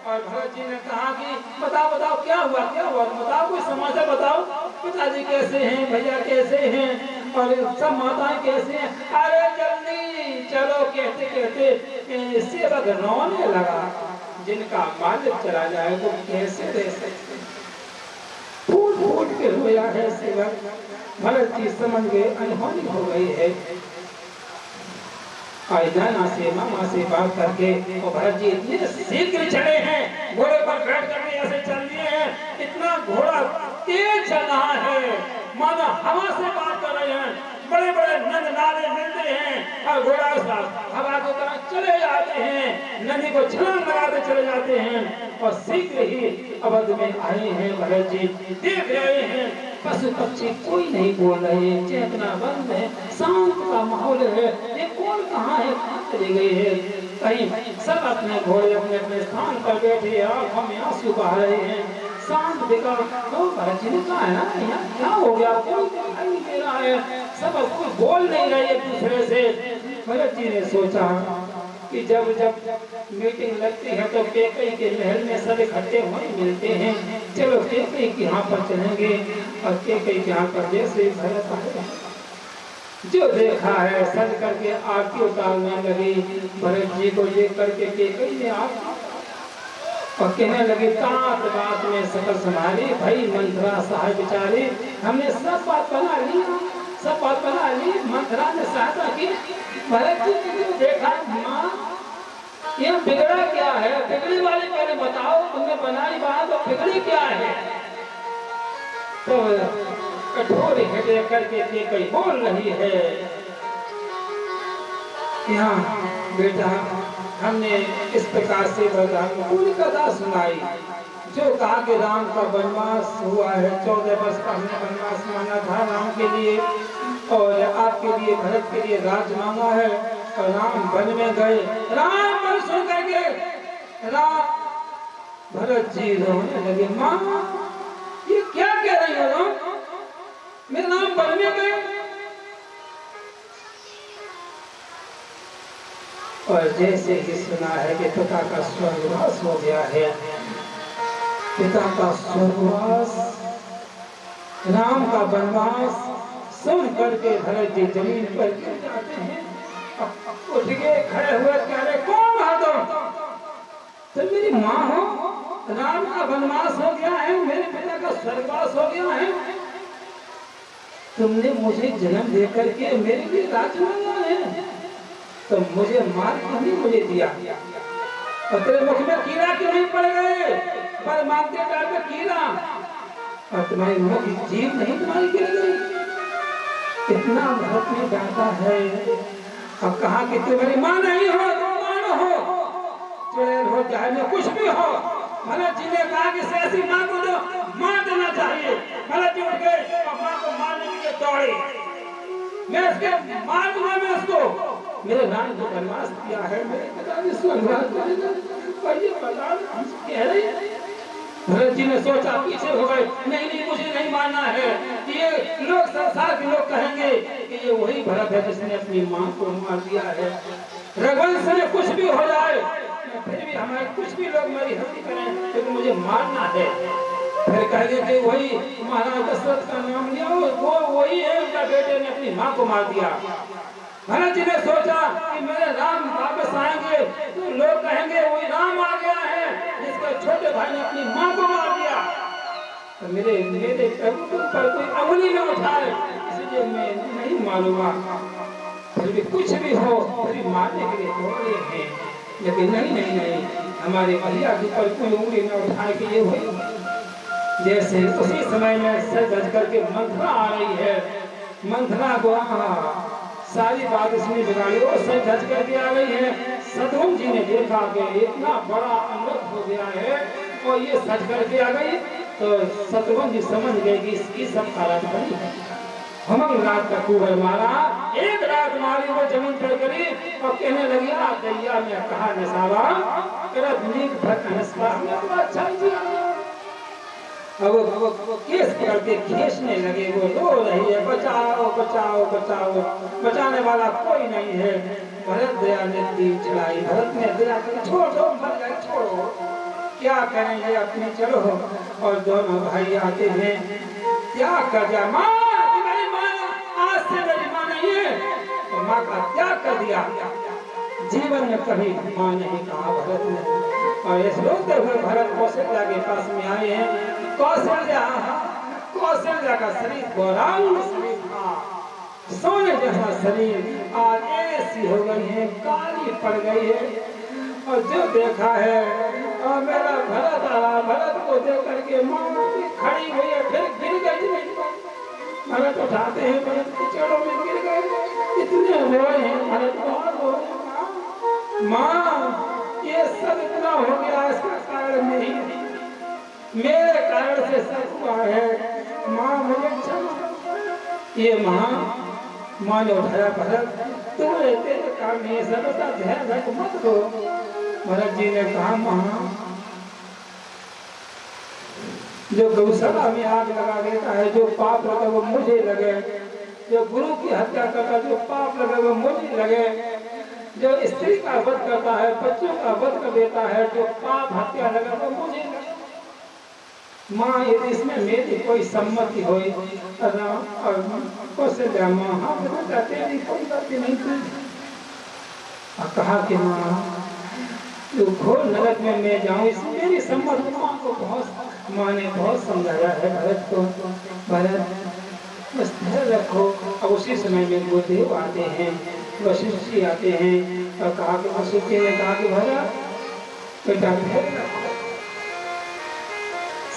और भरत जी ने कहा कि बताओ बताओ क्या हुआ बताओ, कोई समाचार बताओ, पिताजी कैसे हैं, भैया कैसे हैं और सब माताएं कैसे हैं। अरे जल्दी चलो, कहते कहते सेवक रोने लगा। जिनका मालिक चला जाए तो कैसे रह सकते, फूट फूट के रोया है सेवक। भरत जी समझ गए अनहोनी हो गई है। आयदाना से मामा से बात करके और भरत जी इतने शीघ्र चले हैं, घोड़े पर बैठ करके ऐसे चल दिए हैं, इतना घोड़ा तेज चल रहा है मानो हवा से बात कर रहे हैं। बड़े बड़े नद नाले मिलते हैं और घोड़ा हवा की तरह चले जाते हैं, नदी को छलांग लगाते चले जाते हैं। और शीघ्र ही अवध में आए हैं। भरत जी देख रहे हैं पशु पक्षी कोई नहीं बोल रहे, चेतना बंद है, शांत का माहौल है। ये कौन कहाँ है, कहाँ चली गई है, कहीं सब अपने घोड़े अपने अपने स्थान पर बैठे आंखों में आंसू बहा रहे हैं। शांत देखा तो भरत जी ने कहा है ना, यहाँ क्या हो गया, कोई दिखाई नहीं दे रहा है, सब कोई बोल नहीं रहे एक दूसरे से। भरत जी ने सोचा कि जब जब मीटिंग लगती है तो कैकई के महल में सब इकट्ठे हुए मिलते हैं, चलो कैकई के यहाँ पर चलेंगे। और कैकई के यहाँ पर जैसे भरत आए, जो देखा है सज करके आरती उतारने लगी। भरत जी को ये करके कैकई ने आरती और कहने लगे तात बात में सकल संभाली, भाई मंथरा सहाय बिचारी, हमने सब बात बना ली, सब बात बना ली। मंथरा ने सहायता की। भरत जी ने देखा माँ ये बिगड़ा क्या है, बिगड़ी वाली पहले बताओ, तुमने बनाई बात तो बिगड़ी क्या है। तो कठोर हृदय करके कैकई बोल रही है, यहाँ बेटा हमने इस प्रकार से भगवान पूरी कथा सुनाई, जो कहा कि राम का वनवास हुआ है, 14 वर्ष का हमने वनवास मांगा था राम के लिए, और आपके लिए भरत के लिए राज मांगा है। और राम वन में गए, राम मन सुन करके राम भरत जी रोने लगे। माँ ये क्या कह रही हो राम, मेरे राम वन में गए। और जैसे ही सुना है कि पिता का स्वर्गवास हो गया है, पिता का स्वर्गवास, राम का वनवास सुन करके भरत जी जमीन पर गिर जाते हैं। उठ के खड़े हुए कह रहे कौन हो तुम मेरी माँ हो, राम का वनवास हो गया है, मेरे पिता का स्वर्गवास हो गया है। तुमने मुझे जन्म दे करके मेरे लिए राज मांगा है, तो मुझे मार क्यों नहीं मुझे दिया? और तेरे मुख में कीड़ा क्यों नहीं पड़ गए? पर मांगते टाइम में कीड़ा, और तुम्हारी मुख की जीभ नहीं तुम्हारी गिर गई। इतना भरत ने डांटा है और कहा कि तुम मेरी मां नहीं हो, तुम मां हो, चुड़ैल हो, चाहे कुछ भी हो। भरत जी ने कहा कि ऐसी मां को तो मार देना चाहिए। भरत जी उठ गए और मां को मारने के लिए दौड़े। मैं उसके मार दूंगा, मैं उसको, मेरे राम को वनवास किया है, मेरे पिता ने स्वर्गवास करेगा और ये प्रधान कह रहे हैं। भरत जी ने सोचा, पीछे हो गए, नहीं नहीं मुझे नहीं मानना है। ये लोग, संसार के लोग कहेंगे कि ये वही भरत है जिसने अपनी मां को मार दिया है। रघुवंश में कुछ भी हो जाए, फिर भी हमारे कुछ भी लोग मेरी हत्या करें, लेकिन मुझे मारना है। फिर कहेंगे कि वही महाराज दशरथ का नाम लिया, वो वही है, उनका बेटे ने अपनी मां को मार दिया। भरत जी ने सोचा कि मेरे राम वापस आएंगे तो लोग कहेंगे वही राम आ गया है जिसके छोटे भाई ने अपनी मां को मार दिया। तो मेरे प्रभु पर कोई अंगुली न उठाए, इसलिए मैं नहीं मारूंगा। फिर भी कुछ भी हो, फिर मारने के लिए दौड़े हैं, लेकिन नहीं नहीं नहीं, हमारे भैया के ऊपर कोई उंगली न उठाए कि ये हुई। जैसे उसी समय में सर धज करके मंथरा आ रही है, मंथरा को सारी बात इसने बिगाड़ी और सर धज करके आ गई है। शत्रुघ्न जी ने देखा कि इतना बड़ा अमृत हो गया है और ये सज करके आ गई, तो शत्रुघ्न जी समझ गए कि इसकी सब राजधानी है। हमंग रात का कुबर मारा, एक रात मारी वो जमीन पर गिरी और कहने लगी, आ दैया में कहा नसावा तेरा नीक भर नस्वा में तो अच्छा ही दिया। अब वो केस पकड़ते खींचने लगे, वो रो रही है, बचाओ बचाओ बचाओ, बचाने वाला कोई नहीं है। भरत दया ने तीर चलाई, भरत ने दया कर छोड़ दो, मर गए, छोड़ो, क्या करेंगे अपने, चलो। और दोनों भाई आते हैं, त्याग कर दिया, माँ तुम्हारी माँ आज से मेरी माँ नहीं है, तो माँ का त्याग कर दिया। जीवन में कभी माँ नहीं कहा भरत ने। और इस रोते हुए भरत कौशल्या के पास में आए हैं। कौशल्या का शरीर गौरांग शरीर था, सोने जैसा शरीर आज ऐसी हो गई है, काली पड़ गई है। और जो देखा है और मेरा भरत आया, भरत को देख करके माँ खड़ी हुई है, फिर गिर गई। भरत उठाते हैं, भरत की चोरों में गिर गए, इतने रोए हैं, भरत बहुत रोए। माँ ये सब इतना हो गया, इसका कारण नहीं, मेरे कारण से सब हुआ है, माँ मुझे क्षमा। ये माँ ने उठाया, भरत तुम्हें तेरे काम नहीं, सबका ध्यान रख, मत दो। भरत जी ने कहा, माँ जो गौशाला में आग लगा देता है, जो पाप लगे वो मुझे लगे, जो गुरु की हत्या करता है, जो पाप लगे वो मुझे लगे, जो स्त्री का वध करता है, बच्चों का वध कर देता है, जो पाप हत्या लगा वो मुझे लगे। माँ यदि इसमें मेरी कोई सम्मति हुई और कौशल्या माँ, हाँ बेटा तेरी कोई गलती नहीं थी। और कहा कि माँ जो घोर नरक में मैं जाऊँ, इसमें मेरी सम्मति। माँ को माँ ने बहुत समझाया है भरत को, भरत बस धैर्य रखो। और उसी समय में गुरुदेव आते हैं, वशिष्ठ जी आते हैं और कहा कि वशिष्ठ जी ने कहा कि भरत बेटा धैर्य रखो,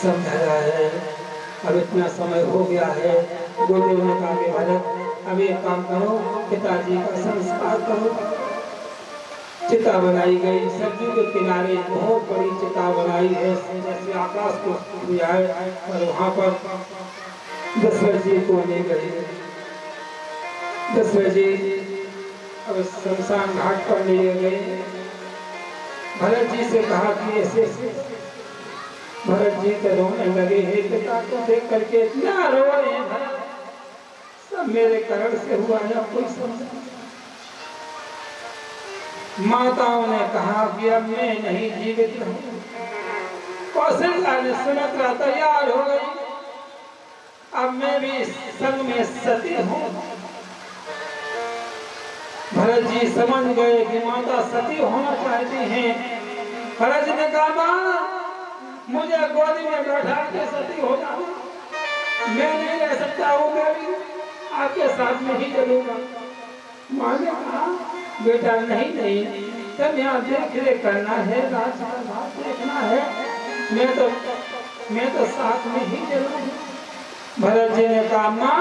समझाया है। अब इतना समय हो गया है, गुरुदेव ने कहा कि भरत अब एक काम करो, पिताजी का संस्कार करो। चिता बनाई गई, सरजू के किनारे बहुत बड़ी चिता बनाई है, जैसे आकाश को छुआ है, और वहाँ पर दशरथ जी को ले गए। दशरथ जी अब शमशान घाट पर ले गए। भरत जी से कहा कि ऐसे भरत जी तो रोने लगे, हे पिता को देख करके इतना रो रहे हैं, भरत सब मेरे कारण से हुआ है, कोई समझ। माताओं ने कहा कि अब मैं नहीं जीवित रहूं। कौशल्या ने सुमित्रा तैयार हो गई, अब मैं भी संग में सती हूँ। भरत जी समझ गए कि माता सती होना चाहती हैं। भरत जी ने कहा, माँ मुझे गोदी में बैठा के सती हो जाना, मैं नहीं रह सकता हूँ, मैं भी आपके साथ में ही चलूंगा। माँ ने कहा बेटा नहीं नहीं, तब यहाँ देख रेख करना है, राज का बात देखना है, मैं तो साथ में ही चलूंगा। भरत जी ने कहा माँ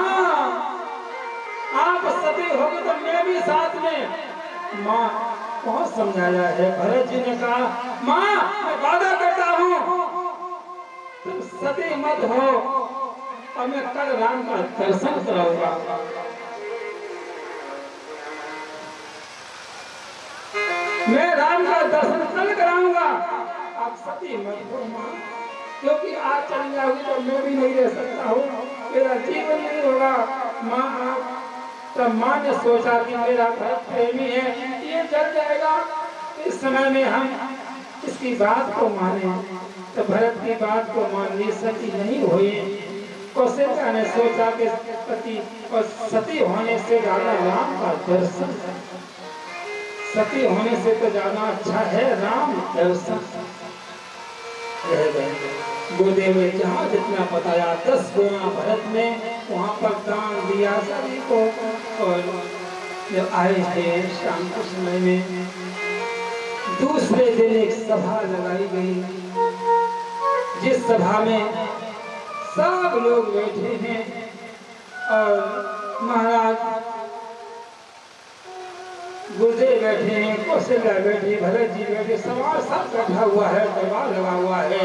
आप सती होगी तो मैं भी साथ में। माँ बहुत समझाया है। भरत जी ने कहा माँ मैं वादा करता हूँ तुम सती मत हो और मैं कल राम का दर्शन कराऊंगा। मैं राम का दर्शन कल कराऊंगा, आप सती मत हो माँ, क्योंकि आज चली जाओगी तो मैं भी नहीं रह सकता हूँ, मेरा जीवन नहीं होगा। माँ आप तब माँ ने सोचा कि मेरा भरत प्रेमी है, ये जल जाएगा। इस समय में हम इसकी बात को माने तो भरत की बात को माननी सती नहीं हुई। कौशल्या ने सोचा कि पति और सती होने से ज्यादा राम का दर्शन, सती होने से तो ज्यादा अच्छा है राम दर्शन। गुरुदेव ने जहाँ जितना बताया 10 गुना भरत ने वहाँ पर दान दिया सभी को। और जब आए थे शाम के समय में दूसरे दिन एक सभा लगाई गई, जिस सभा में सब लोग बैठे हैं और महाराज गुरुदेव बैठे हैं, कौशल्या बैठे, भरत जी बैठे, समाज सब बैठा हुआ है, दरबार लगा हुआ है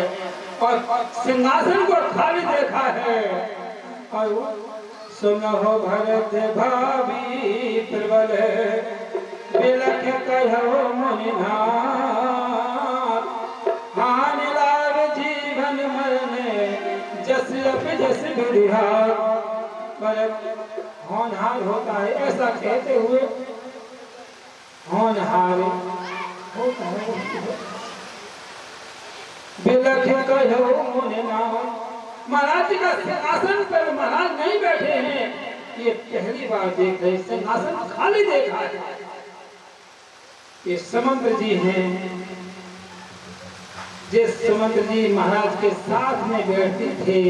और सिंहासन को खाली देखा है। और सुनो भरत भाभी प्रबल बिलख कहो मुनिनाथ, हानि लाभ जीवन मरने जस अप जस विधिहार। भरत होनहार होता है ऐसा कहते हुए होनहार होता है। बिलख कहो मुनिनाथ, महाराज का सिंहासन पर महाराज नहीं बैठे हैं, ये पहली बार देख रहे, सिंहासन खाली देखा है। ये समंत्र जी हैं, जिस समंत्र जी महाराज के साथ में बैठते थे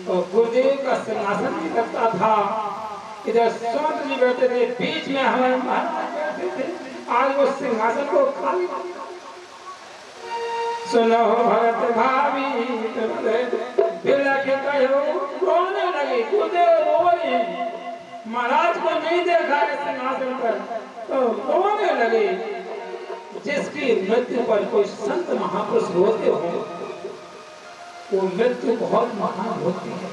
और गुरुदेव का सिंहासन भी लगता था, इधर समंत्र जी बैठे थे, बीच में हमारे महाराज बैठे थे। आज वो सिंहासन को खाली। सुनो भरत भाभी बिलख कहो, रोने लगे, गुरुदेव रोए, महाराज को नहीं देखा है सिंहासन पर तो रोने लगे। जिसकी मृत्यु पर कोई संत महापुरुष रोते हो वो मृत्यु बहुत महान होती है।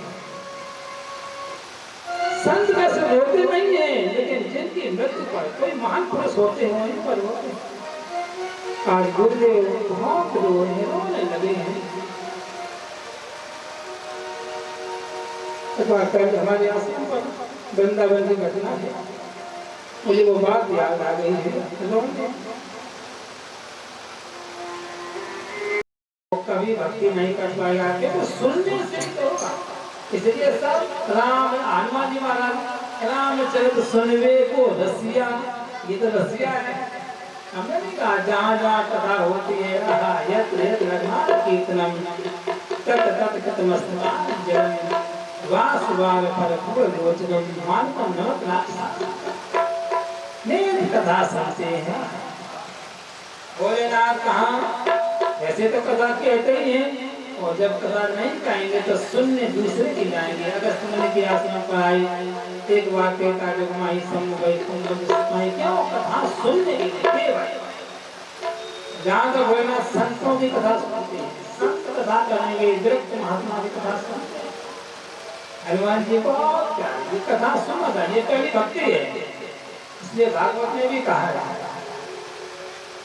संत वैसे रोते नहीं है, लेकिन जिनकी मृत्यु पर कोई महान पुरुष होते हैं उन पर रोते हैं। आज गुरुदेव बहुत रोने लगे हैं। कल हमारे आश्रम पर वृंदावन की घटना है, मुझे वो बात याद आ गई है। कभी भक्ति नहीं कर पाएगा तो सुनने से तो होगा। इसलिए सब राम हनुमान जी महाराज रामचरित सुनवे को रसिया, ये तो रसिया है। हमने नहीं कहा जहाँ जहाँ कथा होती है यत यत रघुनाथ कीर्तनम तत तत कथमस्तकान जलम वास वार पर फूल लोचनम मानतम नमक राक्षा। मेरी कथा सुनते हैं। भोलेनाथ कहाँ वैसे तो कथा कहते ही हैं, और जब कथा नहीं कहेंगे तो सुनने दूसरे की जाएंगे। अगर सुनने की आसना पर आई एक बार कहता जब माही समूह गई तुम क्या कथा सुनने की जहाँ तक बोले ना संतों की कथा सुनते हैं, संत कथा करेंगे, विरक्त महात्मा की कथा सुनते हैं। हनुमान जी को ये कथा सुनना था, ये पहली भक्ति है। इसलिए भागवत ने भी कहा है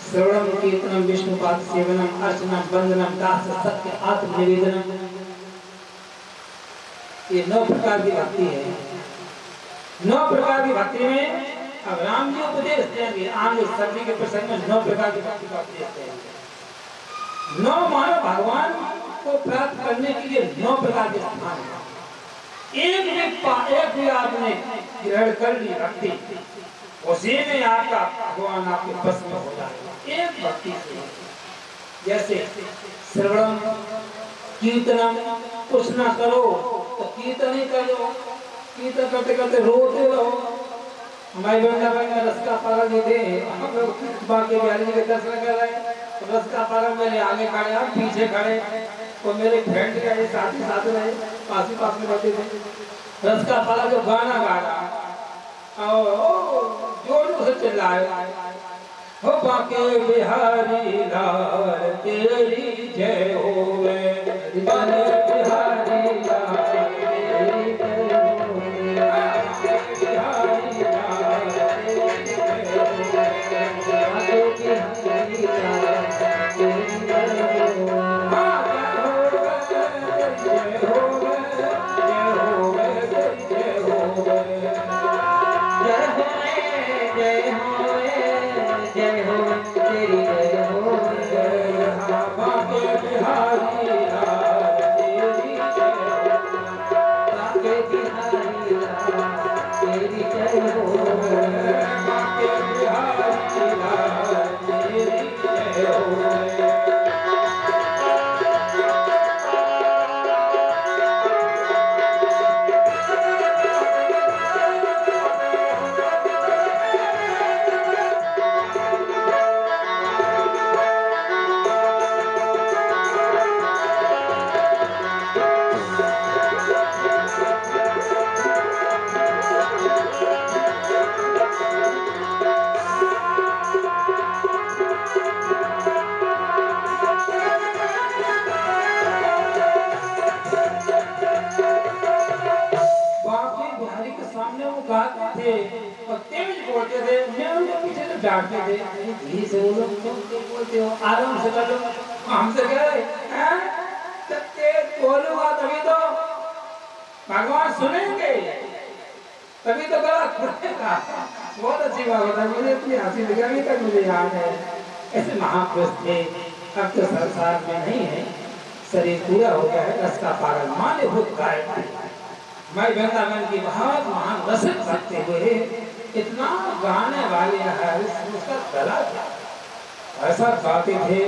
श्रवणम कीर्तनम विष्णुपाद सेवनम अर्चनम वंदनम दास सत्य आत्म निवेदनम। ये 9 प्रकार की भक्ति है। 9 प्रकार की भक्ति में अब राम जी उपदेश देंगे, आगे सभी के प्रसंग में 9 प्रकार की भक्ति का उपदेश देंगे। 9 मानव भगवान को प्राप्त करने के लिए 9 प्रकार के स्थान है। एक भी आपने ग्रहण कर ली भक्ति, उसी में आपका भगवान आपके बस में हो जाएगा। एक भक्ति से जैसे श्रवणम कीर्तनम कुछ ना करो तो कीर्तन ही करो, कीर्तन करते करते रोते रहो। हमारे वृंदावन में रस का पालन जी थे, हम लोग बाकी बिहारी जी के दर्शन कर रहे हैं तो रस का पालन मेरे आगे खड़े हम पीछे खड़े, तो मेरे फ्रेंड के साथ ही साथ रहे, पास ही पास में बैठे थे। रस का पालन जो गाना गा रहा और जोर से चिल्लाए, हो बाके बिहारी लाल तेरी जय होवे, बाके बिहारी लाल तेरी जय होवे, बाके बिहारी लाल तेरी जय होवे, बाके बिहारी लाल तेरी जय होवे, जय होवे, जय होवे, जय होवे, जय होवे, जय हो तेरी जय हो, जय बाके बिहारी लाल तेरी जय हो, बाके बिहारी लाल तेरी जय हो, बाके बिहारी लाल तेरी जय हो। थे और तेज बोलते थे, मैं उनके पीछे तो डांटते थे, धीरे से वो लोग क्यों बोलते हो, आराम से कर लो। हमसे कह रहे हैं जब तेज बोलूंगा तभी तो भगवान सुनेंगे, तभी तो गला खुलेगा। बहुत अच्छी बात होता है, मुझे इतनी हंसी लगी, अभी तक मुझे याद है। ऐसे महापुरुष थे, अब तो संसार में नहीं है, शरीर पूरा हो गया है, रस का पागल माने भूत गायब। मैं वृंदावन की बहुत महान रसिक भक्त हुए, इतना गाने वाले हैं, उसका गला ऐसा गाते थे।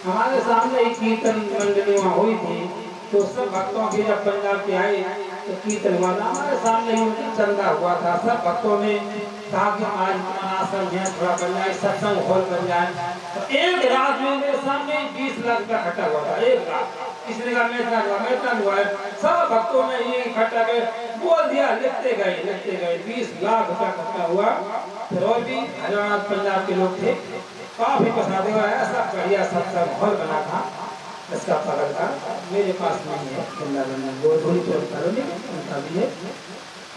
हमारे सामने एक कीर्तन मंडली वहाँ हुई थी, तो सब भक्तों के जब पंजाब के आए तो कीर्तन हुआ था, हमारे सामने ही उनकी चंदा हुआ था। सब भक्तों ने कहा कि आज आश्रम है थोड़ा बन जाए, सत्संग हॉल बन जाए। तो एक रात में मेरे सामने 20 लाख का इकट्ठा हुआ था, एक रात। किसने कहा मेहता हुआ है, सब भक्तों ने ये इकट्ठा कर बोल दिया, लिखते गए 20 लाख रुपया इकट्ठा हुआ। फिर और भी हरियाणा पंजाब के लोग थे, काफी प्रसाद हुआ, ऐसा बढ़िया सत्संग हॉल बना था। इसका पकड़ था मेरे पास नहीं है, वृंदावन में गोधूली कॉलोनी उनका भी है।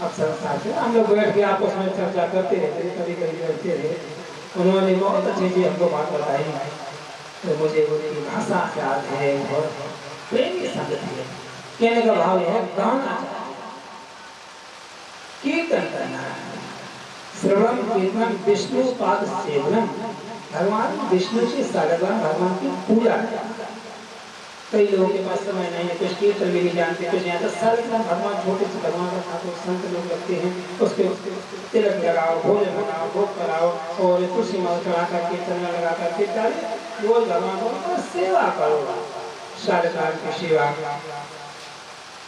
अक्सर साथ में हम लोग बैठ के आपस में चर्चा करते रहते थे, कभी कभी बैठते रहे। उन्होंने बहुत अच्छी चीज हमको बात बताई, तो मुझे उनकी भाषा याद है और प्रेमी संगति है। कहने का भाव है गाना कीर्तन करना है, श्रवण कीर्तन विष्णु पाद सेवनम, भगवान विष्णु से साधन भगवान की पूजा है। कई लोगों के पास समय नहीं है, कुछ कीर्तन भी नहीं जानते, कुछ नहीं आता। सर्वप्रथम भगवान छोटे से भगवान का ठाकुर संत लोग लगते हैं, उसके तिलक लगाओ, भोजन बनाओ, भोग कराओ और तुलसी माला चढ़ाकर कीर्तन में लगाकर कीर्तन रोज भगवान को सेवा करो, साधकार की सेवा।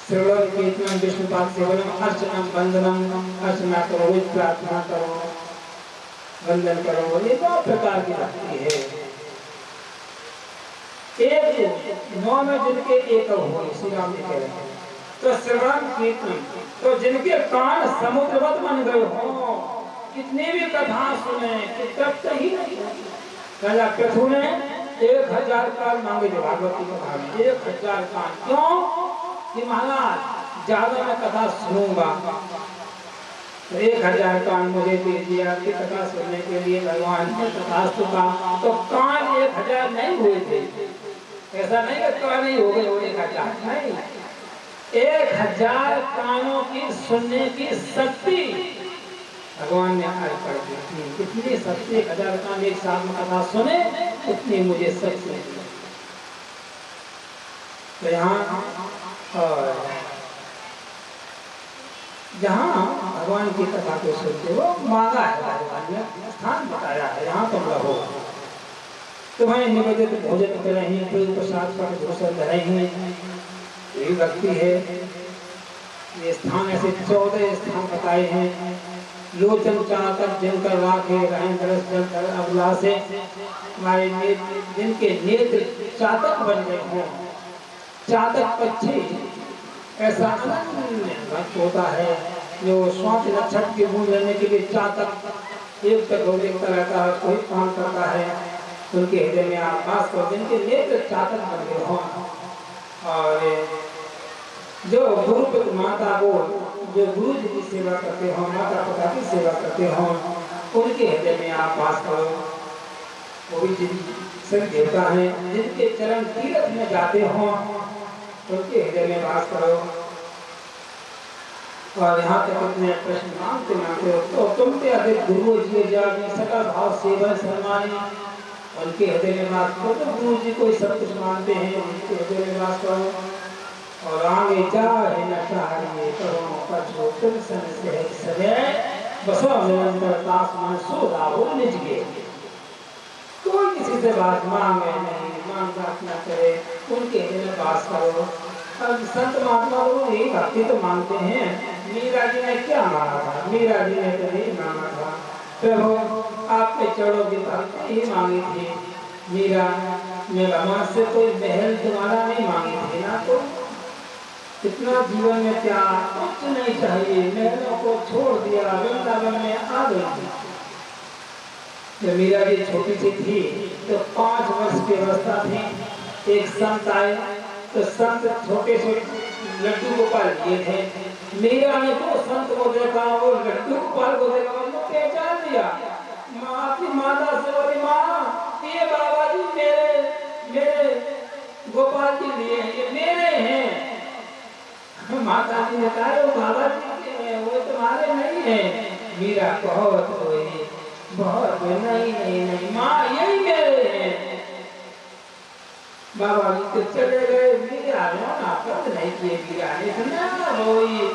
श्रवण कीर्तन विष्णुपाद सेवनम, अर्चनम वंदनम, अर्चना करो, रोज प्रार्थना करो, वंदन करो, ये 9 प्रकार की भक्ति है। एक 9 में जिनके एक हो, श्री राम जी कह रहे हैं, तो श्रवण कीर्तन, तो जिनके कान समुद्रवत बन गए हो, कितनी भी कथा सुने तृप्त ही नहीं। राजा पृथु ने 1000 कान मांगे थे भागवती कथा में, 1000 कान। क्यों कि महाराज ज्यादा मैं कथा सुनूंगा, 1000 कान मुझे दे दिया कि कथा सुनने के लिए भगवान ने कथा सुना। तो कान 1000 नहीं हुए थे, ऐसा नहीं कि कान नहीं हो गए 1000, नहीं, 1000 कानों की सुनने की शक्ति भगवान ने आज कर दी थी। कितनी शक्ति, 1000 कान एक साथ में कथा सुने, उतनी मुझे शक्ति। तो यहाँ और जहाँ भगवान की कथा को सुनते हो मांगा है, भगवान ने स्थान बताया है, यहाँ तुम रहो। तुम्हें निवेदित भोजन करही, कोई प्रसाद पर घोषण करही। यही भक्ति है। ये स्थान ऐसे 14 स्थान बताए हैं। लोचन चातक जिनकर राखे रहें दरस जल अभिलाषे, हमारे जिनके नेत्र चातक बन गए हों। चातक पक्षी ऐसा अनन्य भक्त होता है जो स्वाति नक्षत्र की बूंद लेने के लिए चातक एक तक हो देखता रहता है, कोई काम करता है, उनके हृदय में आप वास कर, जिनके नेत्र चातक बन गए हों। और जो गुरुपित माता को, जो गुरु जी की सेवा करते हो, माता पिता की सेवा करते हो, उनके हृदय में आप वास करो। वो भी सभी देवता हैं जिनके चरण तीर्थ में जाते हो, उनके हृदय में वास करो। और यहाँ तक अपने प्रश्न मांगते मांगते हो तो तुम पे अधिक गुरु जी जागे सकल भाव सेवा सम्मानी, उनके हृदय में वास करो। तो गुरु जी को सब कुछ मानते हैं, उनके हृदय में वास करो। और आगे जाए न चाहिए करो पछो तुम सन से सदैव बसो निरंतर दास मन सो राहो निज गे। कोई किसी से बात मांगे नहीं, मांग प्रार्थना करे, उनके हृदय में वास करो। अब संत महात्मा लोग यही भक्ति तो मांगते हैं। मीरा जी ने क्या मांगा था? मीरा जी ने तो यही मांगा था, प्रभु आपके चरणों की भक्ति ही मांगी थी। मीरा ने भगवान से कोई महल तुम्हारा नहीं मांगी थी ना, तो इतना जीवन में प्यार कुछ नहीं चाहिए, महलों को छोड़ दिया, वृंदावन में आ गई। जब मीरा जी छोटी सी थी तो 5 वर्ष की अवस्था थी। एक संत आए तो संत छोटे से लड्डू गोपाल लिए थे। मीरा ने तो संत को देखा, वो लड्डू गोपाल को देखा, उनको पहचान लिया। माँ की माता से बोली, माँ ये बाबा जी मेरे गोपाल जी लिए, ये मेरे हैं। माता जी ने कहा वो बाबा जी के हैं, वो तुम्हारे नहीं है। मीरा बहुत रोई, बहुत नहीं माँ यही मेरे हैं। बाबा जी तो चले गए। मीरा रोना बंद नहीं किए। मीरा ने इतना रोई,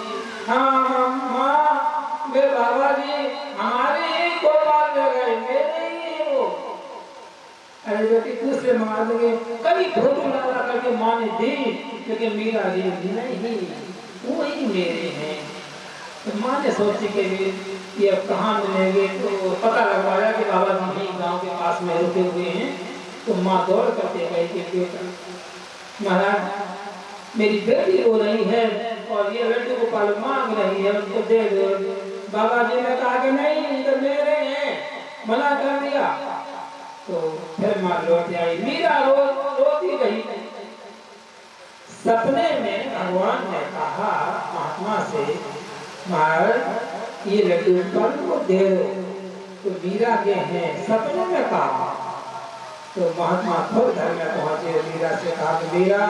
हाँ माँ मेरे बाबा जी हमारे ही गोपाल ले गए, मेरे ही वो। अरे बेटी दूसरे मंगा देंगे, कई फोटो लगा करके माँ ने दी, लेकिन मीरा जी नहीं, वो ही मेरे हैं। तो माँ ने सोची कि ये अब कहाँ मिलेंगे, तो पता लगवाया कि बाबा जी ही गांव के पास में रुके हुए हैं। तो माँ दौड़ करके गई कि बेटा महाराज मेरी बेटी रो रही है और ये लड्डू गोपाल मांग रही है, उनको दे दो। बाबा जी ने कहा कि नहीं तो मेरे हैं, मना कर दिया। तो फिर माँ लौट आई। मीरा रोती रही। सपने में भगवान ने कहा महात्मा से, महाराज ये लड्डू गोपाल को दे दो। तो मीरा के हैं, सपने में कहा। तो महात्मा थोड़ी घर में पहुंचे, मीरा से कहा कि मीरा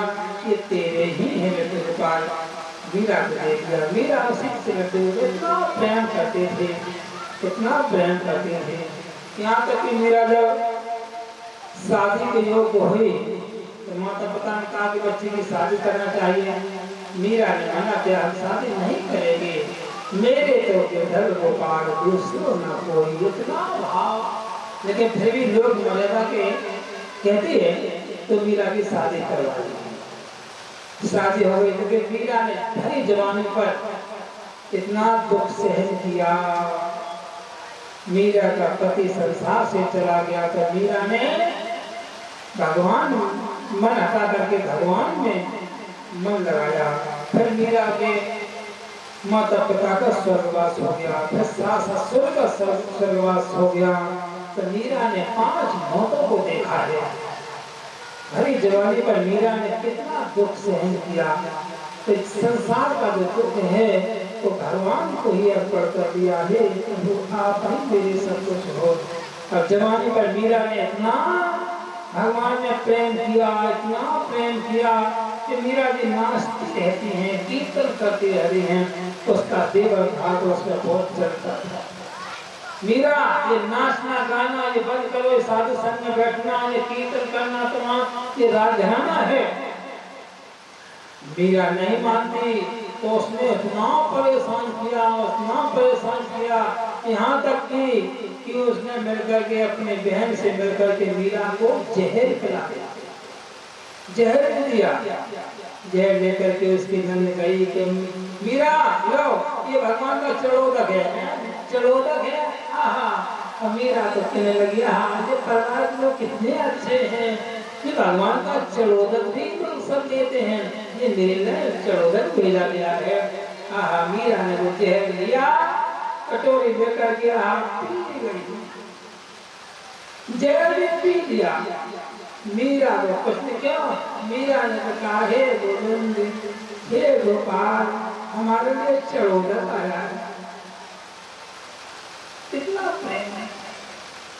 ये तेरे ही हैं लड्डू गोपाल। मीरा को देख लिया। मीरा उसी से लड्डू इतना प्रेम करते थे, इतना प्रेम करते थे। यहाँ तक कि मीरा जब शादी के योग्य हुई तो माता पिता ने कहा कि बच्चे की शादी करना चाहिए। मीरा ने मना किया, हम शादी नहीं करेंगे, मेरे तो विठल गोपाल दूसरो न कोई, इतना भाव। लेकिन फिर भी लोग मर्यादा के कहते हैं तो मीरा की शादी करवा दी। शादी हो गई, लेकिन मीरा ने भरी जवानी पर इतना दुख सहन किया। मीरा का पति संसार से चला गया तो मीरा ने भगवान मन हटा करके भगवान में मन लगाया। फिर मीरा के माता पिता का स्वर्गवास हो गया, फिर सास ससुर का स्वर्गवास हो गया। तो मीरा ने 5 मौतों को देखा है। भरी जवानी पर मीरा ने कितना दुख सहन किया। तो संसार का जो दुख है वो भगवान को ही अर्पण कर दिया है, आप ही मेरे सब कुछ हो। अब जवानी पर मीरा ने इतना भगवान ने प्रेम किया, इतना प्रेम किया कि मीरा जी नाचती रहती हैं, कीर्तन करती रहती हैं। उसका देवर घाट उसमें बहुत चलता था। मीरा ये नाचना गाना ये बंद करो, ये साधु संग में बैठना, ये कीर्तन करना, तुम्हारा ये राजघराना है। मीरा नहीं मानती तो उसने इतना परेशान किया, इतना परेशान किया यहाँ तक कि उसने मिलकर के अपने बहन से मिलकर के मीरा को जहर पिला दिया, जहर दे दिया। जहर लेकर के उसकी नंद कही कि मीरा लो, ये भगवान का चढ़ोदक है, चढ़ोदक है। हाँ, मीरा तो कहने लगी हाँ, ये प्रहलाद लोग कितने अच्छे हैं, ये भगवान का चढ़ोदक भी तो सब लेते हैं, ये मेरे लिए चढ़ोदक भेजा गया है। हाँ, मीरा ने वो जहर लिया, कटोरी लेकर के पी गई, जहर भी पी लिया। मीरा को पूछने क्यों? मीरा ने कहा हे गोविंद, हे गोपाल, हमारे लिए चढ़ोदक आया है। कितना प्रेम है।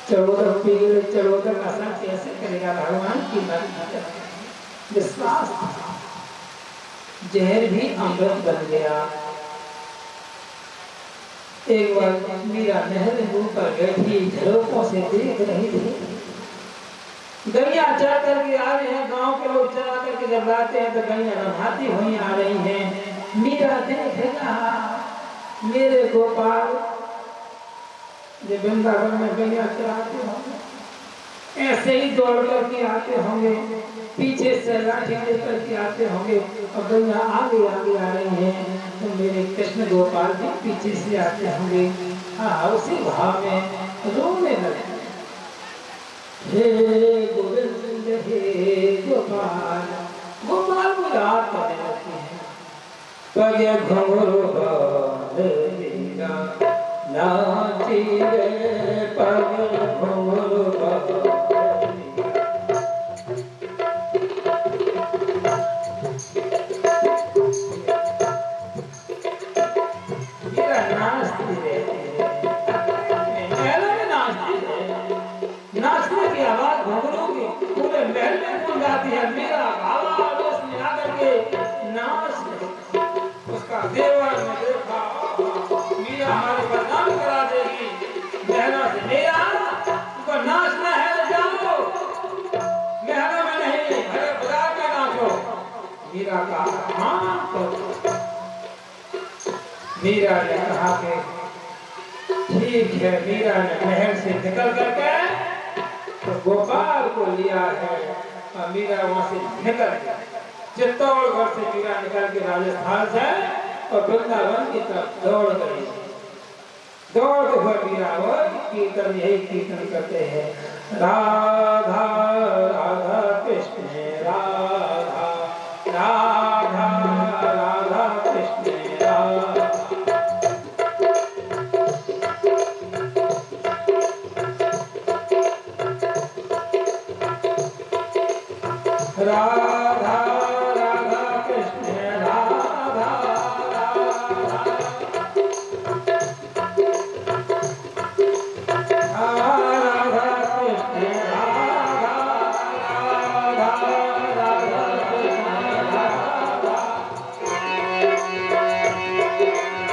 चढ़ोदक पी गए, चढ़ोदक असर कैसे करेगा? भगवान की मर्जी, विश्वास। जहर भी अमृत बन गया। एक बार मीरा नहर पर बैठी झरोकों से देख रही थी, गैया चढ़ करके आ रहे हैं, गांव के लोग चला करके जब लाते हैं तो गैया नहाती हुई आ रही हैं। मीरा देख रहा, मेरे गोपाल जो वृंदावन में गैया चलाते होंगे, ऐसे ही दौड़ करके आते होंगे, पीछे से लाठी लेकर के आते होंगे, और गैया आगे आगे आ रही हैं, तो मेरे कृष्ण गोपाल भी पीछे से आते होंगे। हाँ, उसी भाव में रोने लगे, हे गोविंद हे गोपाल। गोपाल को याद करने लगती है, पग घुंघरू बाल मीरा नाची रे, पग घुंघरू बाल मीरा नाचती रहती है, नाचने की आवाज घुंघरू की पूरे महल में गूंज जाती है। मीरा आवाज में आकर के नाच रही। उसका देवर ने देखा, मीरा हमारी बदनामी करा देगी, बहनों से मीरा तुमको नाचना है तो जाओ, महलों में नहीं, भरे बाजार में नाचो। मीरा कहा हाँ, तो मीरा ने कहा कि ठीक है। मीरा ने महल से निकल करके तो गोपाल को लिया है, और मीरा वहां से निकल गई। चित्तौड़गढ़ से मीरा निकल के राजस्थान से और वृंदावन की तरफ दौड़ गई। दौड़ते हुए मीरा वही कीर्तन, यही कीर्तन करते हैं, राधा राधा कृष्ण राधा राधा राधा कृष्ण राधा। राधा राधा कृष्ण राधा राधा राधा कृष्ण राधा राधा राधा कृष्ण राधा।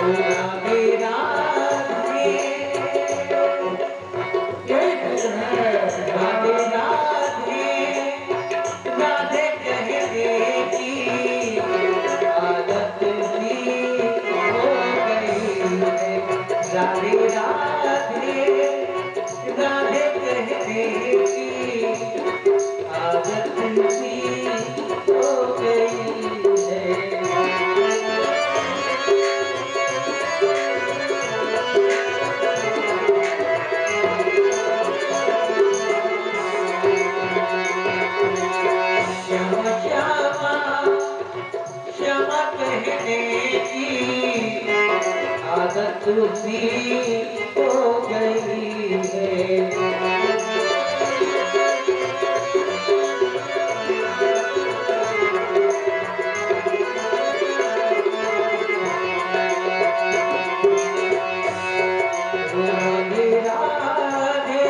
राधे राधे, यही कृष्ण है। राधे राधे, राधे कहने की आदत सी हो गई है। राधे राधे, राधे कहने की आदत सी हो गई है। क्षमा कहने की आदत सी हो गई है। राधे राधे,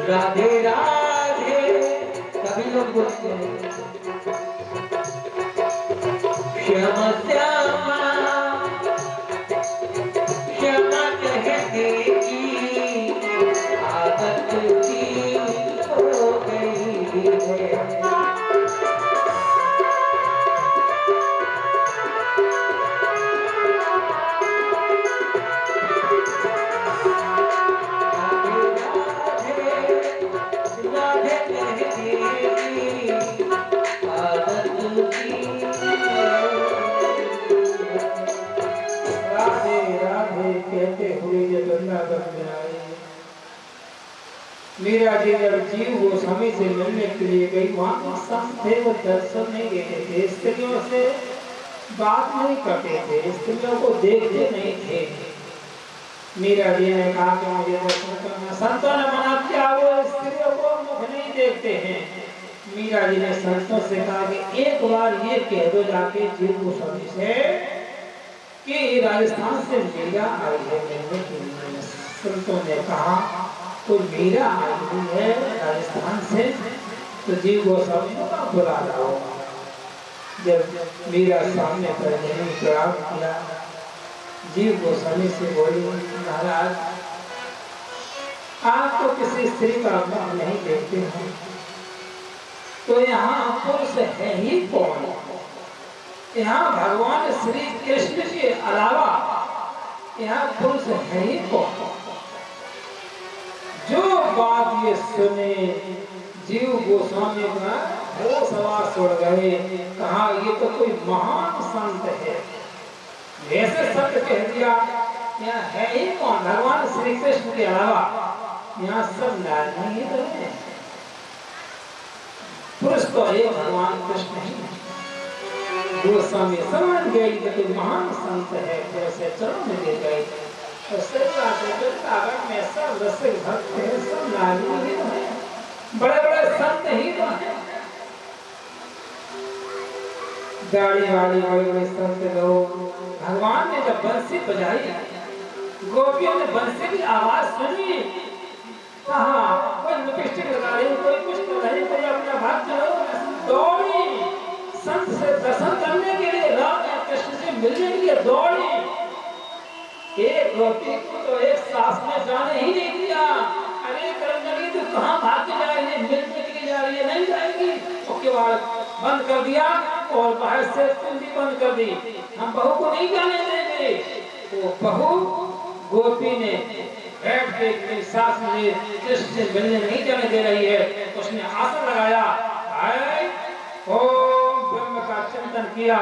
राधे राधे, सभी लोग बोलते हैं श्यामा श्यामा, क्षमा कहने की मीरा जी जब जीव गोस्वामी से मिलने के लिए गई, वहां संत थे, वो दर्शन नहीं देते थे, स्त्रियों से बात नहीं करते थे, स्त्रियों को देखते नहीं थे। मीरा जी ने कहा कि मुझे दर्शन करना। संतों ने मना किया, वो स्त्रियों को मुख नहीं देखते हैं। मीरा जी ने संतों से कहा कि एक बार ये कह दो जाके जीव गोस्वामी से कि राजस्थान से मीरा आई है मिलने के लिए। संतों ने कहा तो मीरा आई हुई है राजस्थान से, तो जीव गोस्वामी को बुला लाओ। जब मीरा सामने पर नहीं प्रणाम किया, जीव गोस्वामी से बोली, महाराज आप तो किसी स्त्री का मुख नहीं देखते हैं, तो यहाँ पुरुष है ही कौन? यहाँ भगवान श्री कृष्ण के अलावा यहाँ पुरुष है ही कौन? जो बात ये सुने जीव गोस्वामी का वो सवाल छोड़ गए, कहा ये तो कोई महान संत है। ऐसे संत कह दिया, यहाँ है ही कौन? भगवान श्री कृष्ण के अलावा यहाँ सब नारी ही तो है, पुरुष तो है भगवान कृष्ण ही। गोस्वामी समझ गए कि कोई महान संत है, तो ऐसे चरण में ले गए। में सब रसिक भक्त हैं, सब नारी ही तो हैं, बड़े बड़े संत ही तो हैं। गाड़ी वाली बड़े बड़े संत लोग, भगवान ने जब बंसी बजाई, गोपियों ने बंसी की आवाज सुनी, कहा कोई लिपस्टिक लगा रही, कोई कुछ तो नहीं, कोई अपना भाग दौड़ी संत से दर्शन करने के लिए, राम कृष्ण से मिलने के लिए दौड़ी। एक गोपी को तो एक सास में जाने ही नहीं दिया। अरे करंजनी तू कहाँ भाग के जा रही है, मिलने के लिए जा रही है, नहीं जाएगी। और केवल बंद कर दिया और बाहर से कुंडी बंद कर दी, हम बहू को नहीं जाने देंगे। वो बहू गोपी ने बैठ के सास में कृष्ण से मिलने नहीं जाने दे रही है, उसने आसन लगाया, ओम ब्रह्म का चिंतन किया,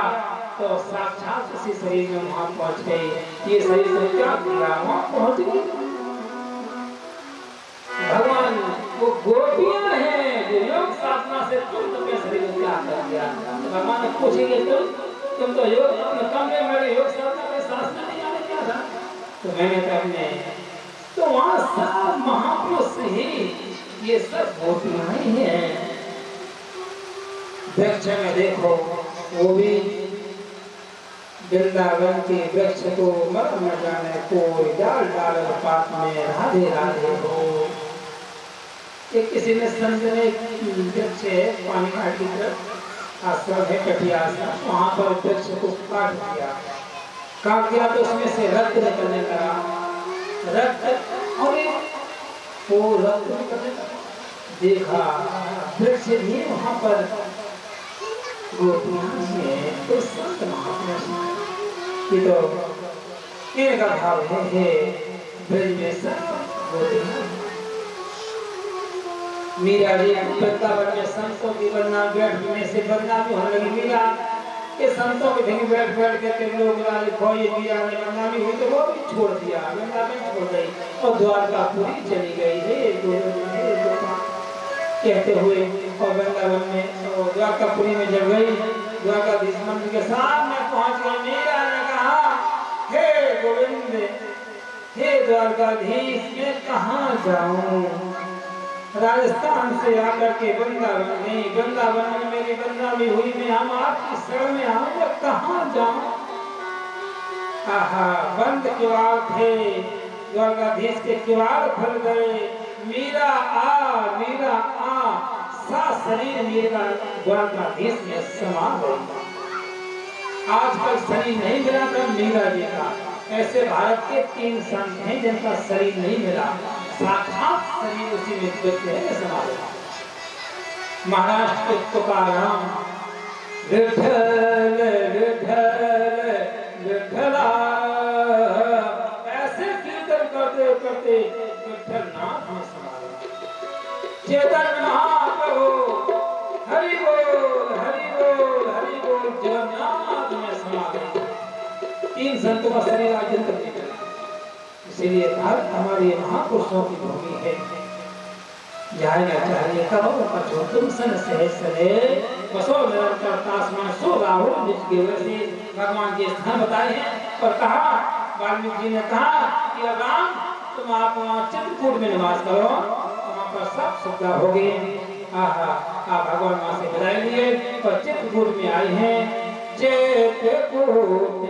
तो साक्षात उसी शरीर में वहां पहुंच गई। ये शरीर से क्या किया, वहां पहुंच गई। भगवान वो गोपियां हैं जो योग साधना से तुरंत अपने शरीर में क्या कर दिया। भगवान ने पूछेंगे तुम तो योग अपने कमरे में योग साधना के साधना नहीं जाने क्या था, तो मैंने तो अपने, तो वहां सब महापुरुष ही ये सब गोपियां ही हैं। वृक्ष में देखो, वो भी वृंदावन के वृक्ष को मर न जाने कोई डाल डाल पात में राधे राधे हो। एक किसी ने संत ने वृक्ष पानी घाटी पर आश्रम है कटिया आश्रम, वहां पर वृक्ष को काट दिया तो उसमें से रक्त निकलने लगा, रक्त, और वो रक्त निकलने लगा। देखा वृक्ष भी वहां पर गोपियां हैं, तो संत महात्मा ये तो इनका भाव है ब्रज में सब गोपियां। मीरा जी वृंदावन में संतों की बदनाम बैठने से बदनामी होने लगी। मीरा के संतों के ढंग बैठ बैठ के लोग खोई मीरा ने बदनामी हुई, तो वो भी छोड़ दिया, वृंदावन छोड़ गई और द्वारकापुरी चली गई। कहते हुए और वृंदावन में द्वारकापुरी में जब गई, द्वारकाधीश मंदिर के सामने पहुंच गई। मीरा ने कहा, हे गोविंद, हे द्वारकाधीश, मैं कहाँ जाऊं? राजस्थान से आकर के वृंदावन में, वृंदावन में मेरी बदनामी हुई, मैं हम आपकी शरण में आऊं, मैं कहाँ जाऊं? आहा, बंद किवाड़ थे, द्वारकाधीश के किवाड़ खुल गए। मीरा आ, सा शरीर मेरा द्वारकाधीश में समा गई। आजकल शरीर नहीं मिला था मीरा जी का। ऐसे भारत के 3 संत हैं जिनका शरीर नहीं मिला, साक्षात शरीर उसी में व्यक्ति है समा गया। महाराष्ट्र तुकाराम, विठ्ठल विठ्ठल विठ्ठला, ऐसे कीर्तन करते करते विठ्ठल नाथ में समा गया। चेतन महाप्रभु, हरि बोल हरि बोल हरि बोल, जगन्नाथ में समा गया। 3 संतों का शरीर आज तक नहीं मिला। इसीलिए भारत हमारे महापुरुषों की भूमि है। जाएगा चाहिए कहो पछो तुम सन सहसरे बसो निरंतर तासमान सो राहुल निज के वैसे भगवान के स्थान बताए हैं और कहा वाल्मीकि जी ने कहा कि राम तुम आप चित्रकूट में निवास करो वहाँ पर सब सुविधा होगी। आहा आप भगवान वहाँ से विदाई लिए और चित्रकूट में आए हैं चित्रकूट